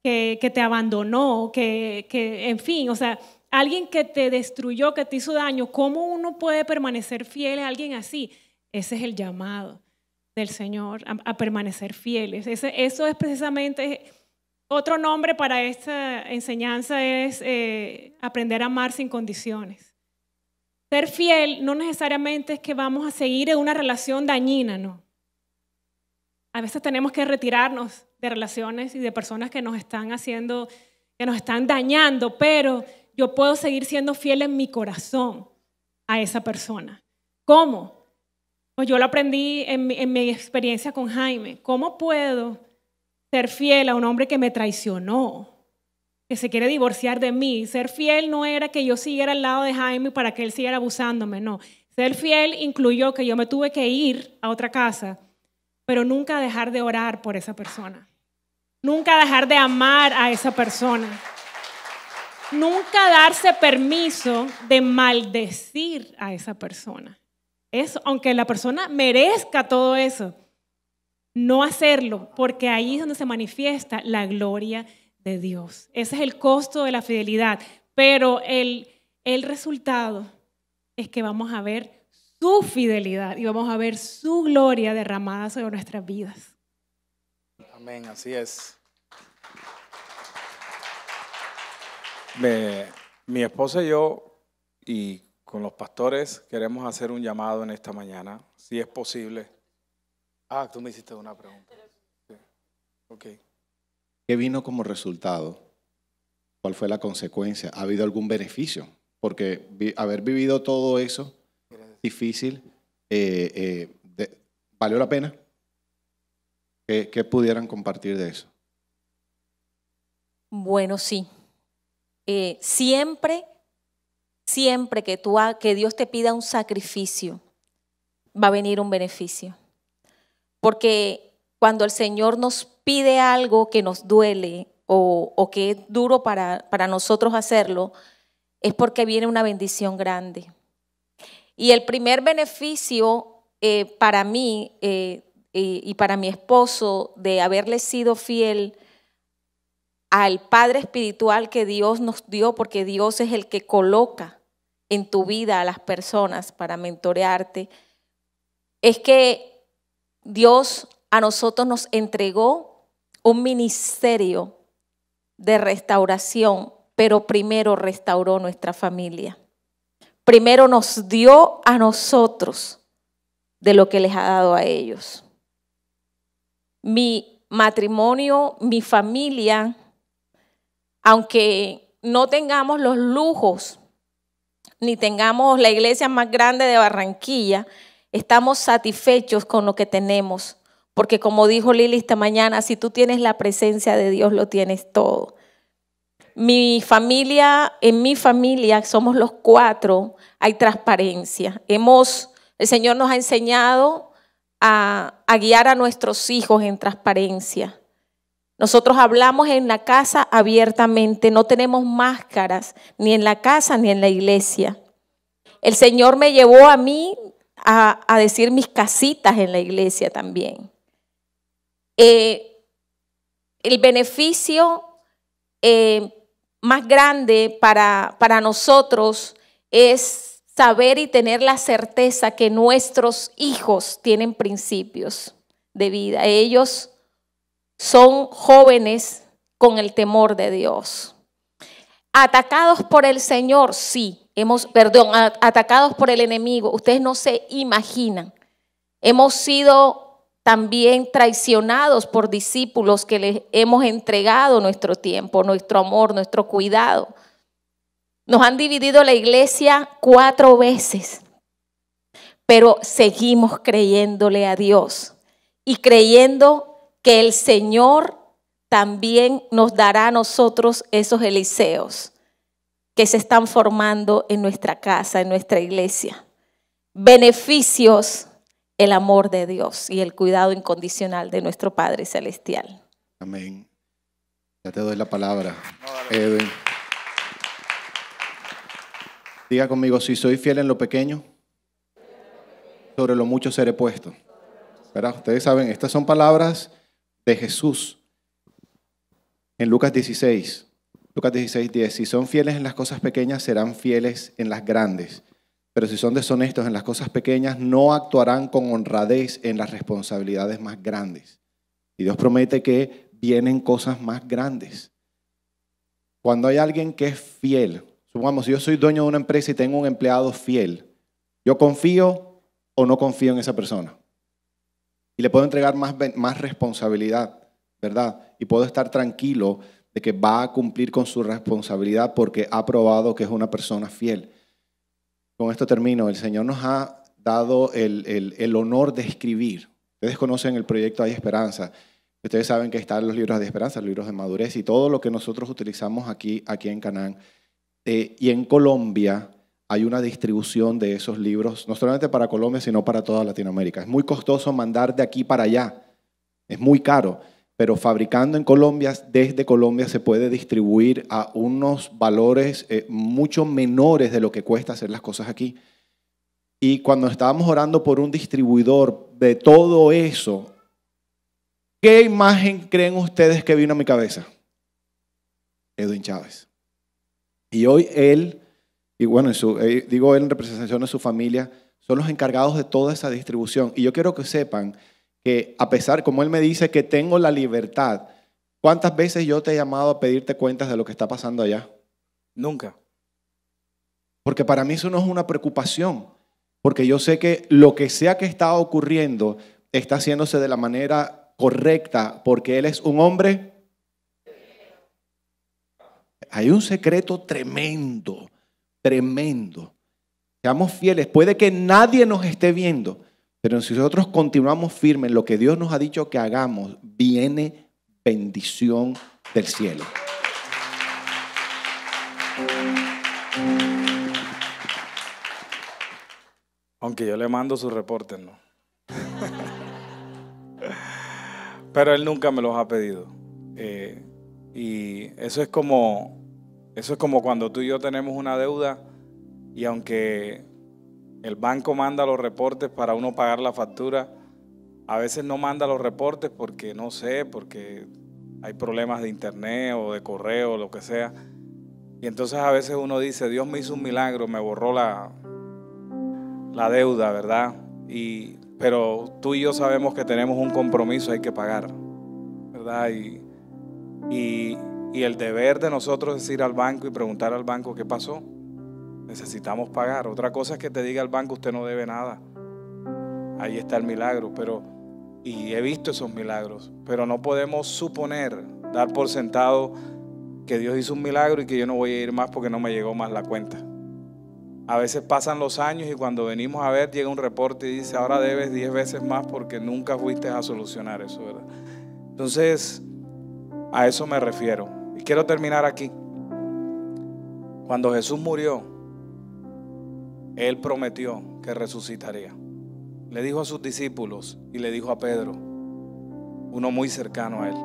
que te abandonó, en fin, o sea, alguien que te destruyó, que te hizo daño. ¿Cómo uno puede permanecer fiel a alguien así? Ese es el llamado del Señor, a permanecer fieles. Eso es precisamente... Otro nombre para esta enseñanza es aprender a amar sin condiciones. Ser fiel no necesariamente es que vamos a seguir en una relación dañina, no. A veces tenemos que retirarnos de relaciones y de personas que nos están dañando, pero yo puedo seguir siendo fiel en mi corazón a esa persona. ¿Cómo? Pues yo lo aprendí en mi experiencia con Jaime. ¿Cómo puedo ser fiel a un hombre que me traicionó, que se quiere divorciar de mí? Ser fiel no era que yo siguiera al lado de Jaime para que él siguiera abusándome, no. Ser fiel incluyó que yo me tuve que ir a otra casa, pero nunca dejar de orar por esa persona. Nunca dejar de amar a esa persona. Nunca darse permiso de maldecir a esa persona. Eso, aunque la persona merezca todo eso, no hacerlo, porque ahí es donde se manifiesta la gloria de Dios. Ese es el costo de la fidelidad, pero el resultado es que vamos a ver su fidelidad y vamos a ver su gloria derramada sobre nuestras vidas. Amén, así es. Mi esposa y yo, y con los pastores, queremos hacer un llamado en esta mañana, si es posible. Tú me hiciste una pregunta. Sí. Okay. ¿Qué vino como resultado? ¿Cuál fue la consecuencia? ¿Ha habido algún beneficio? Porque haber vivido todo eso difícil, ¿valió la pena? ¿Qué pudieran compartir de eso? Bueno, sí. siempre que Dios te pida un sacrificio, va a venir un beneficio. Porque cuando el Señor nos pide algo que nos duele o que es duro para nosotros hacerlo, es porque viene una bendición grande. Y el primer beneficio para mí y para mi esposo de haberle sido fiel al Padre espiritual que Dios nos dio, porque Dios es el que coloca en tu vida a las personas para mentorearte, es que Dios a nosotros nos entregó un ministerio de restauración, pero primero restauró nuestra familia. Primero nos dio a nosotros de lo que les ha dado a ellos. Mi matrimonio, mi familia, aunque no tengamos los lujos, ni tengamos la iglesia más grande de Barranquilla, estamos satisfechos con lo que tenemos. Porque como dijo Lili esta mañana, si tú tienes la presencia de Dios, lo tienes todo. En mi familia somos los 4, hay transparencia. El Señor nos ha enseñado a guiar a nuestros hijos en transparencia. Nosotros hablamos en la casa abiertamente, no tenemos máscaras, ni en la casa ni en la iglesia. El Señor me llevó a mí a decir mis casitas en la iglesia también. El beneficio más grande para nosotros es saber y tener la certeza que nuestros hijos tienen principios de vida. Ellos son jóvenes con el temor de Dios. Atacados por el Señor, sí. Atacados por el enemigo. Ustedes no se imaginan. Hemos sido también traicionados por discípulos que les hemos entregado nuestro tiempo, nuestro amor, nuestro cuidado. Nos han dividido la iglesia 4 veces, pero seguimos creyéndole a Dios y creyendo que el Señor también nos dará a nosotros esos Eliseos que se están formando en nuestra casa, en nuestra iglesia. Beneficios, el amor de Dios y el cuidado incondicional de nuestro Padre Celestial. Amén. Ya te doy la palabra, Edwin. Diga conmigo, si soy fiel en lo pequeño, sobre lo mucho seré puesto. ¿Verdad? Ustedes saben, estas son palabras de Jesús. En Lucas 16, 10, si son fieles en las cosas pequeñas, serán fieles en las grandes. Pero si son deshonestos en las cosas pequeñas, no actuarán con honradez en las responsabilidades más grandes. Y Dios promete que vienen cosas más grandes. Cuando hay alguien que es fiel, supongamos, si yo soy dueño de una empresa y tengo un empleado fiel, ¿yo confío o no confío en esa persona? Y le puedo entregar más responsabilidad, ¿verdad? Y puedo estar tranquilo de que va a cumplir con su responsabilidad porque ha probado que es una persona fiel. Con esto termino. El Señor nos ha dado el honor de escribir. Ustedes conocen el proyecto Hay Esperanza. Ustedes saben que están los libros de esperanza, los libros de madurez y todo lo que nosotros utilizamos aquí en Canaán. Y en Colombia hay una distribución de esos libros, no solamente para Colombia, sino para toda Latinoamérica. Es muy costoso mandar de aquí para allá. Es muy caro. Pero fabricando en Colombia, desde Colombia se puede distribuir a unos valores mucho menores de lo que cuesta hacer las cosas aquí. Y cuando estábamos orando por un distribuidor de todo eso, ¿qué imagen creen ustedes que vino a mi cabeza? Edwin Chávez. Y hoy él, y bueno, digo él en representación de su familia, son los encargados de toda esa distribución. Y yo quiero que sepan que a pesar, como él me dice, que tengo la libertad, ¿cuántas veces yo te he llamado a pedirte cuentas de lo que está pasando allá? Nunca. Porque para mí eso no es una preocupación, porque yo sé que lo que sea que está ocurriendo está haciéndose de la manera correcta, porque él es un hombre. Hay un secreto tremendo, tremendo. Seamos fieles, puede que nadie nos esté viendo, pero si nosotros continuamos firmes en lo que Dios nos ha dicho que hagamos, viene bendición del cielo. Aunque yo le mando sus reportes, ¿no? Pero él nunca me los ha pedido. Y eso es como cuando tú y yo tenemos una deuda y aunque el banco manda los reportes para uno pagar la factura, a veces no manda los reportes porque no sé, porque hay problemas de internet o de correo o lo que sea. Y entonces a veces uno dice, Dios me hizo un milagro, me borró la deuda, ¿verdad? Pero tú y yo sabemos que tenemos un compromiso, hay que pagar, ¿verdad? Y el deber de nosotros es ir al banco y preguntar al banco qué pasó. Necesitamos pagar. Otra cosa es que te diga el banco, usted no debe nada. Ahí está el milagro, y he visto esos milagros, pero no podemos suponer, dar por sentado que Dios hizo un milagro y que yo no voy a ir más porque no me llegó más la cuenta. A veces pasan los años y cuando venimos a ver llega un reporte y dice, ahora debes 10 veces más porque nunca fuiste a solucionar eso, ¿verdad? Entonces, a eso me refiero. Y quiero terminar aquí. Cuando Jesús murió, Él prometió que resucitaría. Le dijo a sus discípulos y le dijo a Pedro, uno muy cercano a Él.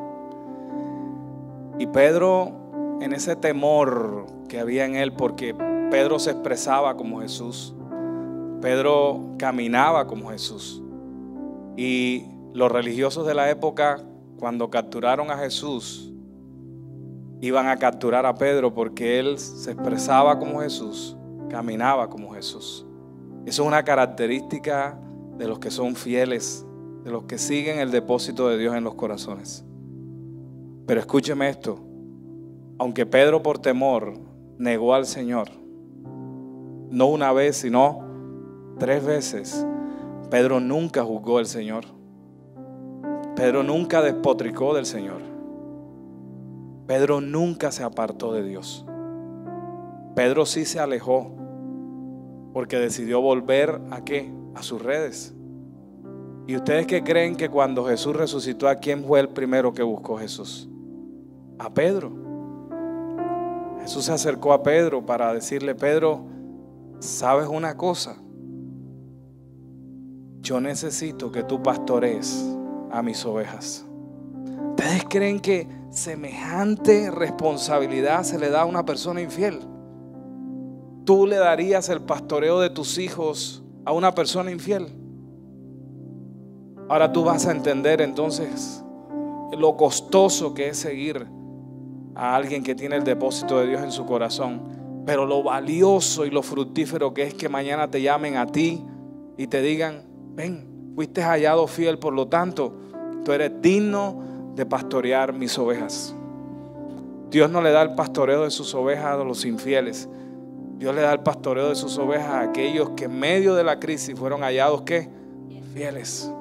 Y Pedro, en ese temor que había en él, porque Pedro se expresaba como Jesús, Pedro caminaba como Jesús. Y los religiosos de la época, cuando capturaron a Jesús, iban a capturar a Pedro porque él se expresaba como Jesús, caminaba como Jesús. Eso es una característica de los que son fieles, de los que siguen el depósito de Dios en los corazones. Pero escúcheme esto, aunque Pedro por temor negó al Señor, no una vez, sino 3 veces, Pedro nunca juzgó al Señor. Pedro nunca despotricó del Señor. Pedro nunca se apartó de Dios. Pedro sí se alejó porque decidió volver ¿a qué? A sus redes. ¿Y ustedes qué creen que cuando Jesús resucitó, a quién fue el primero que buscó Jesús? A Pedro. Jesús se acercó a Pedro para decirle, Pedro, ¿sabes una cosa? Yo necesito que tú pastorees a mis ovejas. ¿Ustedes creen que semejante responsabilidad se le da a una persona infiel? ¿Tú le darías el pastoreo de tus hijos a una persona infiel? Ahora tú vas a entender entonces lo costoso que es seguir a alguien que tiene el depósito de Dios en su corazón, pero lo valioso y lo fructífero que es que mañana te llamen a ti y te digan, ven, fuiste hallado fiel, por lo tanto, tú eres digno de pastorear mis ovejas. Dios no le da el pastoreo de sus ovejas a los infieles. Dios le da el pastoreo de sus ovejas a aquellos que en medio de la crisis fueron hallados, ¿qué? Fieles.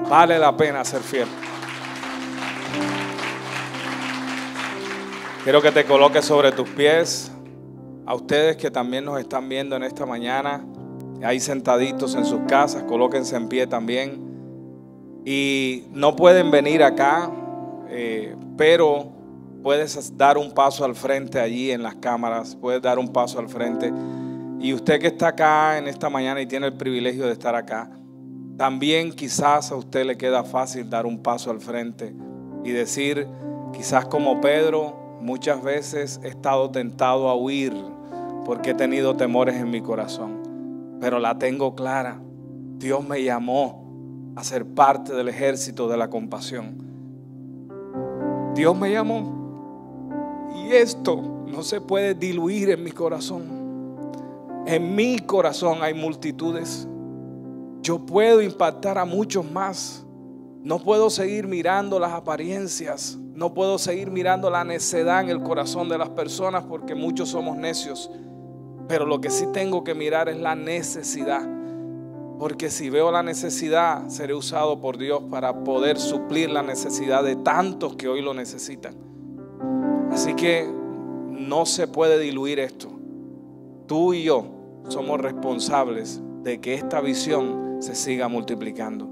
Vale la pena ser fiel. Quiero que te coloques sobre tus pies. A ustedes que también nos están viendo en esta mañana, ahí sentaditos en sus casas, colóquense en pie también. Y no pueden venir acá, pero puedes dar un paso al frente allí en las cámaras, puedes dar un paso al frente. Y usted que está acá en esta mañana y tiene el privilegio de estar acá, también quizás a usted le queda fácil dar un paso al frente y decir, quizás como Pedro, muchas veces he estado tentado a huir porque he tenido temores en mi corazón, pero la tengo clara. Dios me llamó a ser parte del ejército de la compasión. Dios me llamó y esto no se puede diluir en mi corazón. En mi corazón hay multitudes. Yo puedo impactar a muchos más. No puedo seguir mirando las apariencias. No puedo seguir mirando la necedad en el corazón de las personas porque muchos somos necios. Pero lo que sí tengo que mirar es la necesidad. Porque si veo la necesidad, seré usado por Dios para poder suplir la necesidad de tantos que hoy lo necesitan. Así que no se puede diluir esto. Tú y yo somos responsables de que esta visión se siga multiplicando.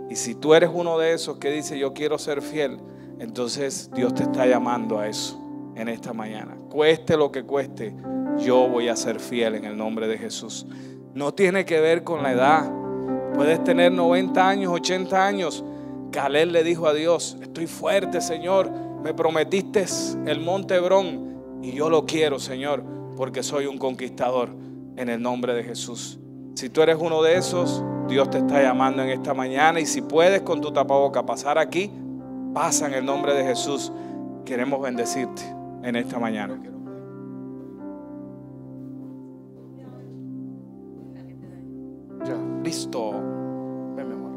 Y si tú eres uno de esos que dice yo quiero ser fiel, entonces Dios te está llamando a eso en esta mañana. Cueste lo que cueste, yo voy a ser fiel en el nombre de Jesús. No tiene que ver con la edad. Puedes tener 90 años, 80 años. Caleb le dijo a Dios: estoy fuerte, Señor. Me prometiste el monte Hebrón y yo lo quiero, Señor, porque soy un conquistador, en el nombre de Jesús. Si tú eres uno de esos, Dios te está llamando en esta mañana, y si puedes con tu tapaboca pasar aquí, pasa en el nombre de Jesús. Queremos bendecirte en esta mañana. Ya, listo. Ven, mi amor.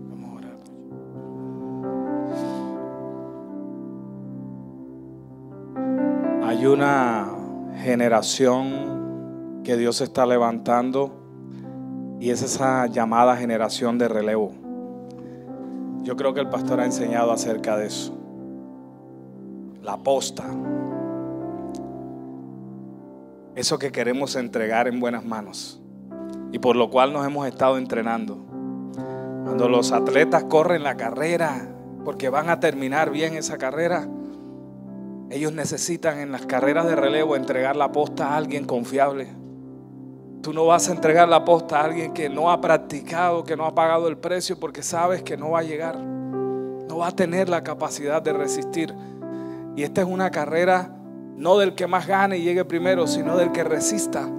Vamos a orar. Hay una generación que Dios está levantando, y es esa llamada generación de relevo. Yo creo que el pastor ha enseñado acerca de eso. La posta. Eso que queremos entregar en buenas manos, y por lo cual nos hemos estado entrenando. Cuando los atletas corren la carrera, porque van a terminar bien esa carrera, ellos necesitan en las carreras de relevo entregar la posta a alguien confiable. Tú no vas a entregar la posta a alguien que no ha practicado, que no ha pagado el precio, porque sabes que no va a llegar, no va a tener la capacidad de resistir. Y esta es una carrera no del que más gane y llegue primero, sino del que resista.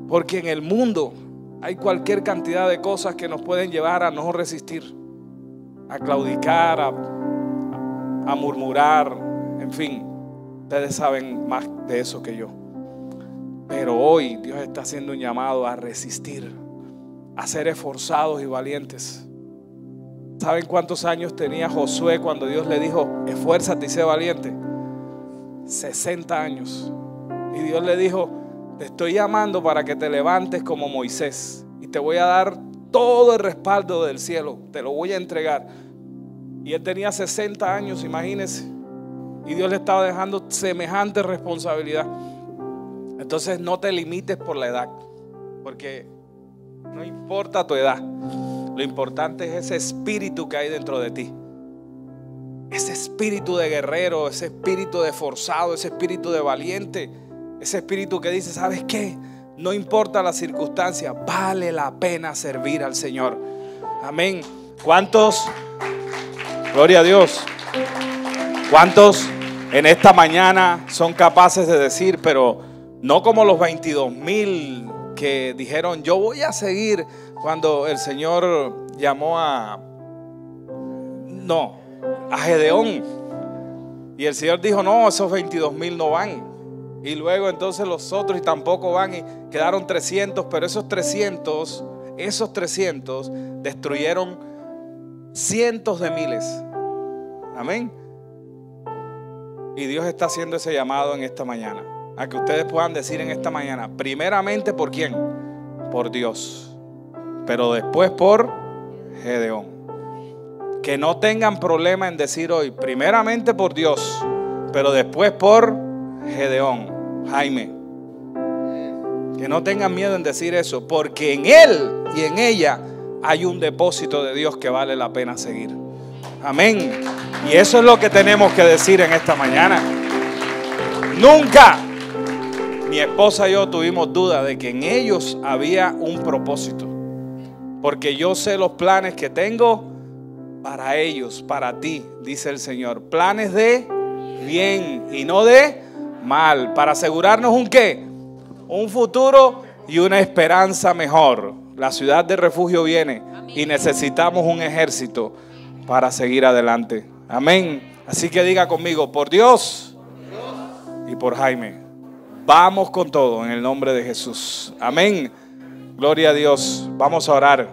Porque en el mundo hay cualquier cantidad de cosas que nos pueden llevar a no resistir, a claudicar, a murmurar, en fin. Ustedes saben más de eso que yo. Pero hoy Dios está haciendo un llamado a resistir, a ser esforzados y valientes. ¿Saben cuántos años tenía Josué cuando Dios le dijo: esfuérzate y sé valiente? 60 años. Y Dios le dijo: te estoy llamando para que te levantes como Moisés, y te voy a dar todo el respaldo del cielo, te lo voy a entregar. Y él tenía 60 años, imagínense, y Dios le estaba dejando semejante responsabilidad. Entonces no te limites por la edad, porque no importa tu edad, lo importante es ese espíritu que hay dentro de ti. Ese espíritu de guerrero, ese espíritu de forzado, ese espíritu de valiente, ese espíritu que dice: ¿sabes qué? No importa la circunstancia, vale la pena servir al Señor. Amén. ¿Cuántos? Gloria a Dios. ¿Cuántos en esta mañana son capaces de decir, pero no como los 22,000 que dijeron: yo voy a seguir, cuando el Señor llamó a Gedeón, y el Señor dijo: no, esos 22,000 no van? Y luego entonces los otros y tampoco van, y quedaron 300, pero esos 300 destruyeron cientos de miles. Amén. Y Dios está haciendo ese llamado en esta mañana, a que ustedes puedan decir en esta mañana: primeramente, ¿por quién? Por Dios, pero después por Gedeón. Que no tengan problema en decir hoy: primeramente por Dios, pero después por Gedeón. Jaime, que no tengan miedo en decir eso, porque en él y en ella hay un depósito de Dios que vale la pena seguir. Amén. Y eso es lo que tenemos que decir en esta mañana. Nunca mi esposa y yo tuvimos duda de que en ellos había un propósito, porque yo sé los planes que tengo para ellos, para ti, dice el Señor. Planes de bien y no de mal, para asegurarnos un qué, un futuro y una esperanza mejor. La ciudad de refugio viene y necesitamos un ejército para seguir adelante. Amén. Así que diga conmigo: por Dios y por Jaime. Vamos con todo en el nombre de Jesús. Amén. Gloria a Dios. Vamos a orar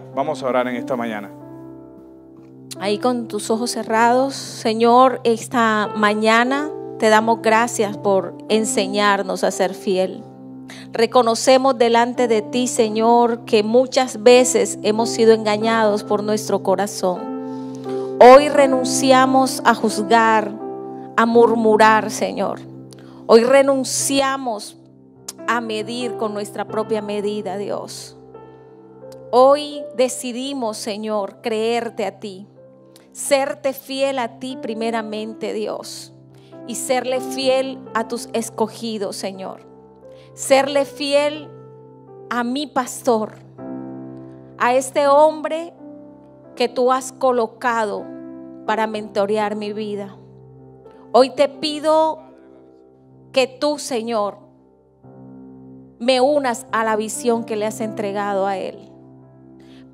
en esta mañana. Ahí con tus ojos cerrados. Señor, esta mañana te damos gracias por enseñarnos a ser fiel. Reconocemos delante de ti, Señor, que muchas veces hemos sido engañados por nuestro corazón. Hoy renunciamos a juzgar, a murmurar, Señor. Hoy renunciamos a medir con nuestra propia medida, Dios. Hoy decidimos, Señor, creerte a ti, serte fiel a ti primeramente, Dios. y serle fiel a tus escogidos, Señor. Serle fiel a mi pastor, a este hombre que tú has colocado para mentorear mi vida. Hoy te pido que tú, Señor, me unas a la visión que le has entregado a él.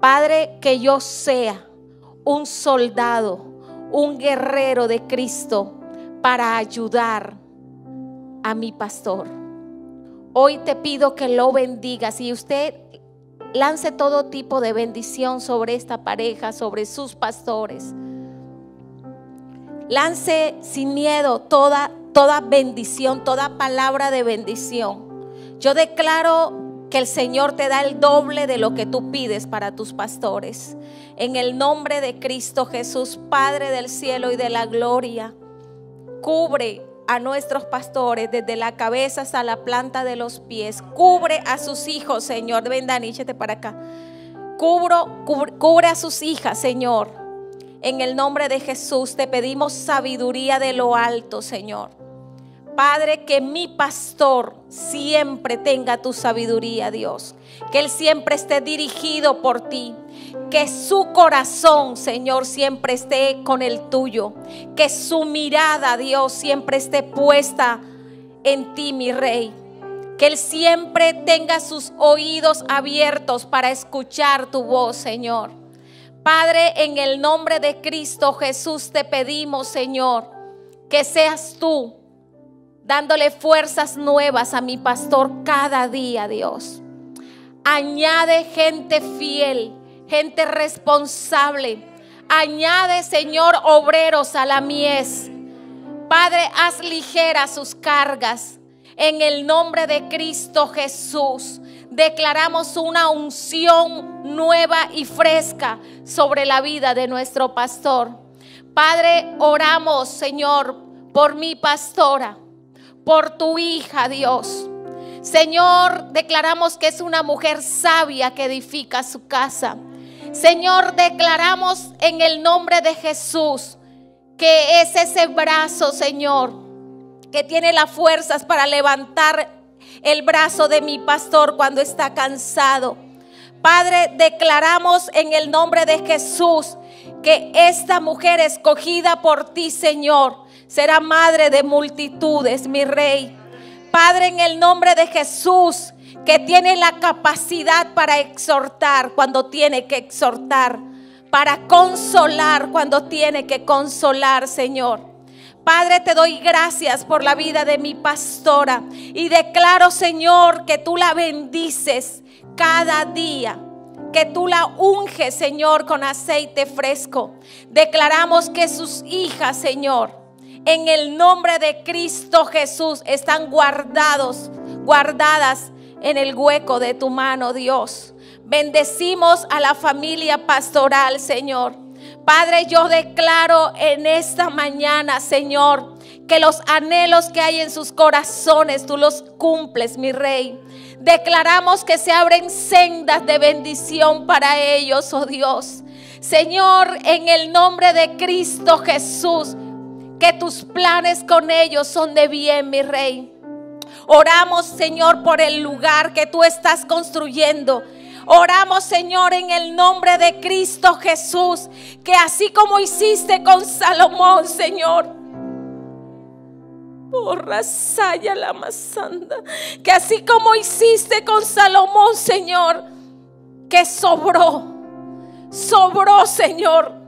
Padre, que yo sea un soldado, un guerrero de Cristo para ayudar a mi pastor. Hoy te pido que lo bendigas y usted lance todo tipo de bendición sobre esta pareja, sobre sus pastores. Lance sin miedo toda bendición, toda palabra de bendición. Yo declaro que el Señor te da el doble de lo que tú pides para tus pastores. En el nombre de Cristo Jesús, Padre del cielo y de la gloria, cubre a nuestros pastores desde la cabeza hasta la planta de los pies. Cubre a sus hijos, Señor. Ven, Dani, échate para acá. Cubre a sus hijas, Señor. En el nombre de Jesús te pedimos sabiduría de lo alto, Señor. Padre, que mi pastor siempre tenga tu sabiduría, Dios. Que él siempre esté dirigido por ti. Que su corazón, Señor, siempre esté con el tuyo. Que su mirada, Dios, siempre esté puesta en ti, mi Rey. Que él siempre tenga sus oídos abiertos para escuchar tu voz, Señor. Padre, en el nombre de Cristo Jesús te pedimos, Señor, que seas tú dándole fuerzas nuevas a mi pastor cada día, Dios. Añade gente fiel, gente responsable. Añade, Señor, obreros a la mies. Padre, haz ligeras sus cargas. En el nombre de Cristo Jesús, declaramos una unción nueva y fresca sobre la vida de nuestro pastor. Padre, oramos, Señor, por mi pastora, por tu hija, Dios. Señor, declaramos que es una mujer sabia que edifica su casa. Señor, declaramos en el nombre de Jesús que es ese brazo, Señor, que tiene las fuerzas para levantar el brazo de mi pastor cuando está cansado. Padre, declaramos en el nombre de Jesús que esta mujer escogida por ti, Señor, será madre de multitudes, mi Rey. Padre, en el nombre de Jesús, que tiene la capacidad para exhortar cuando tiene que exhortar, para consolar cuando tiene que consolar, Señor. Padre, te doy gracias por la vida de mi pastora y declaro, Señor, que tú la bendices cada día, que tú la unges, Señor, con aceite fresco. Declaramos que sus hijas, Señor, en el nombre de Cristo Jesús, están guardadas en el hueco de tu mano, Dios. Bendecimos a la familia pastoral, Señor. Padre, yo declaro en esta mañana, Señor, que los anhelos que hay en sus corazones, tú los cumples, mi Rey. Declaramos que se abren sendas de bendición para ellos, oh Dios. Señor, en el nombre de Cristo Jesús, que tus planes con ellos son de bien, mi Rey. Oramos, Señor, por el lugar que tú estás construyendo. Oramos, Señor, en el nombre de Cristo Jesús, que así como hiciste con Salomón, Señor, que así como hiciste con Salomón, Señor, que sobró, Señor.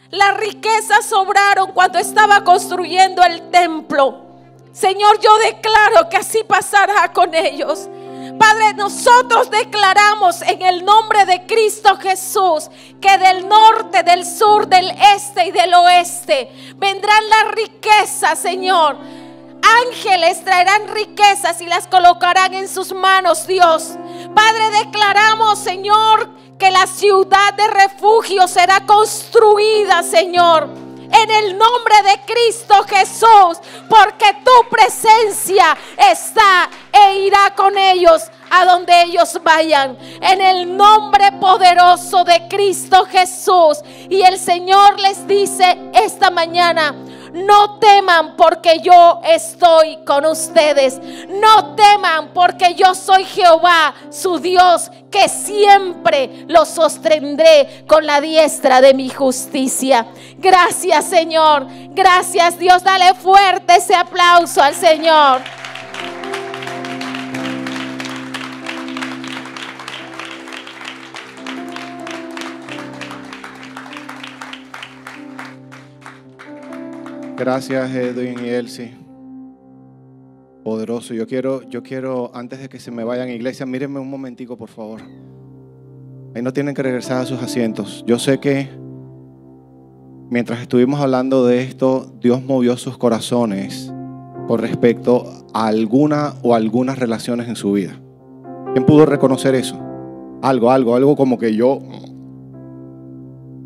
Las riquezas sobraron cuando estaba construyendo el templo. Señor, yo declaro que así pasará con ellos. Padre, nosotros declaramos en el nombre de Cristo Jesús que del norte, del sur, del este y del oeste vendrán las riquezas, Señor. Ángeles traerán riquezas y las colocarán en sus manos, Dios. Padre, declaramos, Señor, que la ciudad de refugio será construida, Señor, en el nombre de Cristo Jesús, porque tu presencia está e irá con ellos a donde ellos vayan, en el nombre poderoso de Cristo Jesús. Y el Señor les dice esta mañana: no teman porque yo estoy con ustedes. No teman porque yo soy Jehová, su Dios, que siempre los sostendré con la diestra de mi justicia. Gracias, Señor. Gracias, Dios. Dale fuerte ese aplauso al Señor. Gracias, Edwin y Elsie. Poderoso. Yo quiero, antes de que se me vayan, iglesia, mírenme un momentico, por favor. Ahí no tienen que regresar a sus asientos. Yo sé que mientras estuvimos hablando de esto, Dios movió sus corazones con respecto a alguna o algunas relaciones en su vida. ¿Quién pudo reconocer eso? Algo como que yo...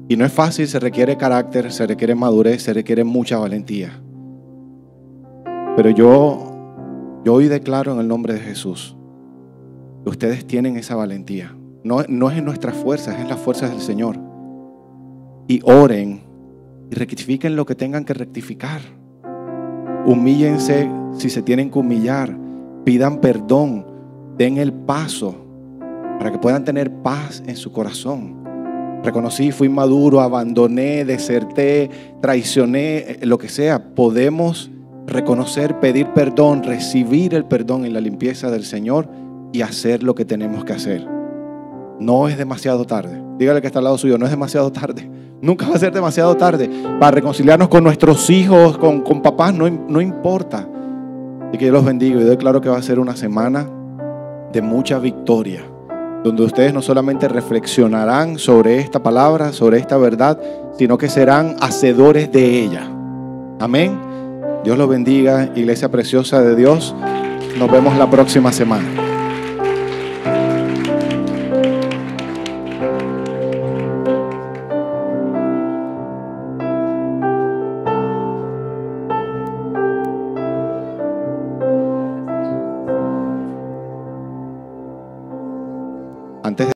Y no es fácil, se requiere carácter, se requiere madurez, se requiere mucha valentía. Pero yo hoy declaro en el nombre de Jesús que ustedes tienen esa valentía. No es en nuestras fuerzas, es en las fuerzas del Señor. Y oren y rectifiquen lo que tengan que rectificar. Humíllense si se tienen que humillar. Pidan perdón. Den el paso para que puedan tener paz en su corazón. Reconocí, fui maduro, abandoné, deserté, traicioné, lo que sea. Podemos reconocer, pedir perdón, recibir el perdón y la limpieza del Señor y hacer lo que tenemos que hacer. No es demasiado tarde. Dígale que está al lado suyo, no es demasiado tarde. Nunca va a ser demasiado tarde para reconciliarnos con nuestros hijos, con papás, no importa. Y que Dios los bendiga. Y doy claro que va a ser una semana de mucha victoria, donde ustedes no solamente reflexionarán sobre esta palabra, sobre esta verdad, sino que serán hacedores de ella. Amén. Dios los bendiga, iglesia preciosa de Dios. Nos vemos la próxima semana. Antes de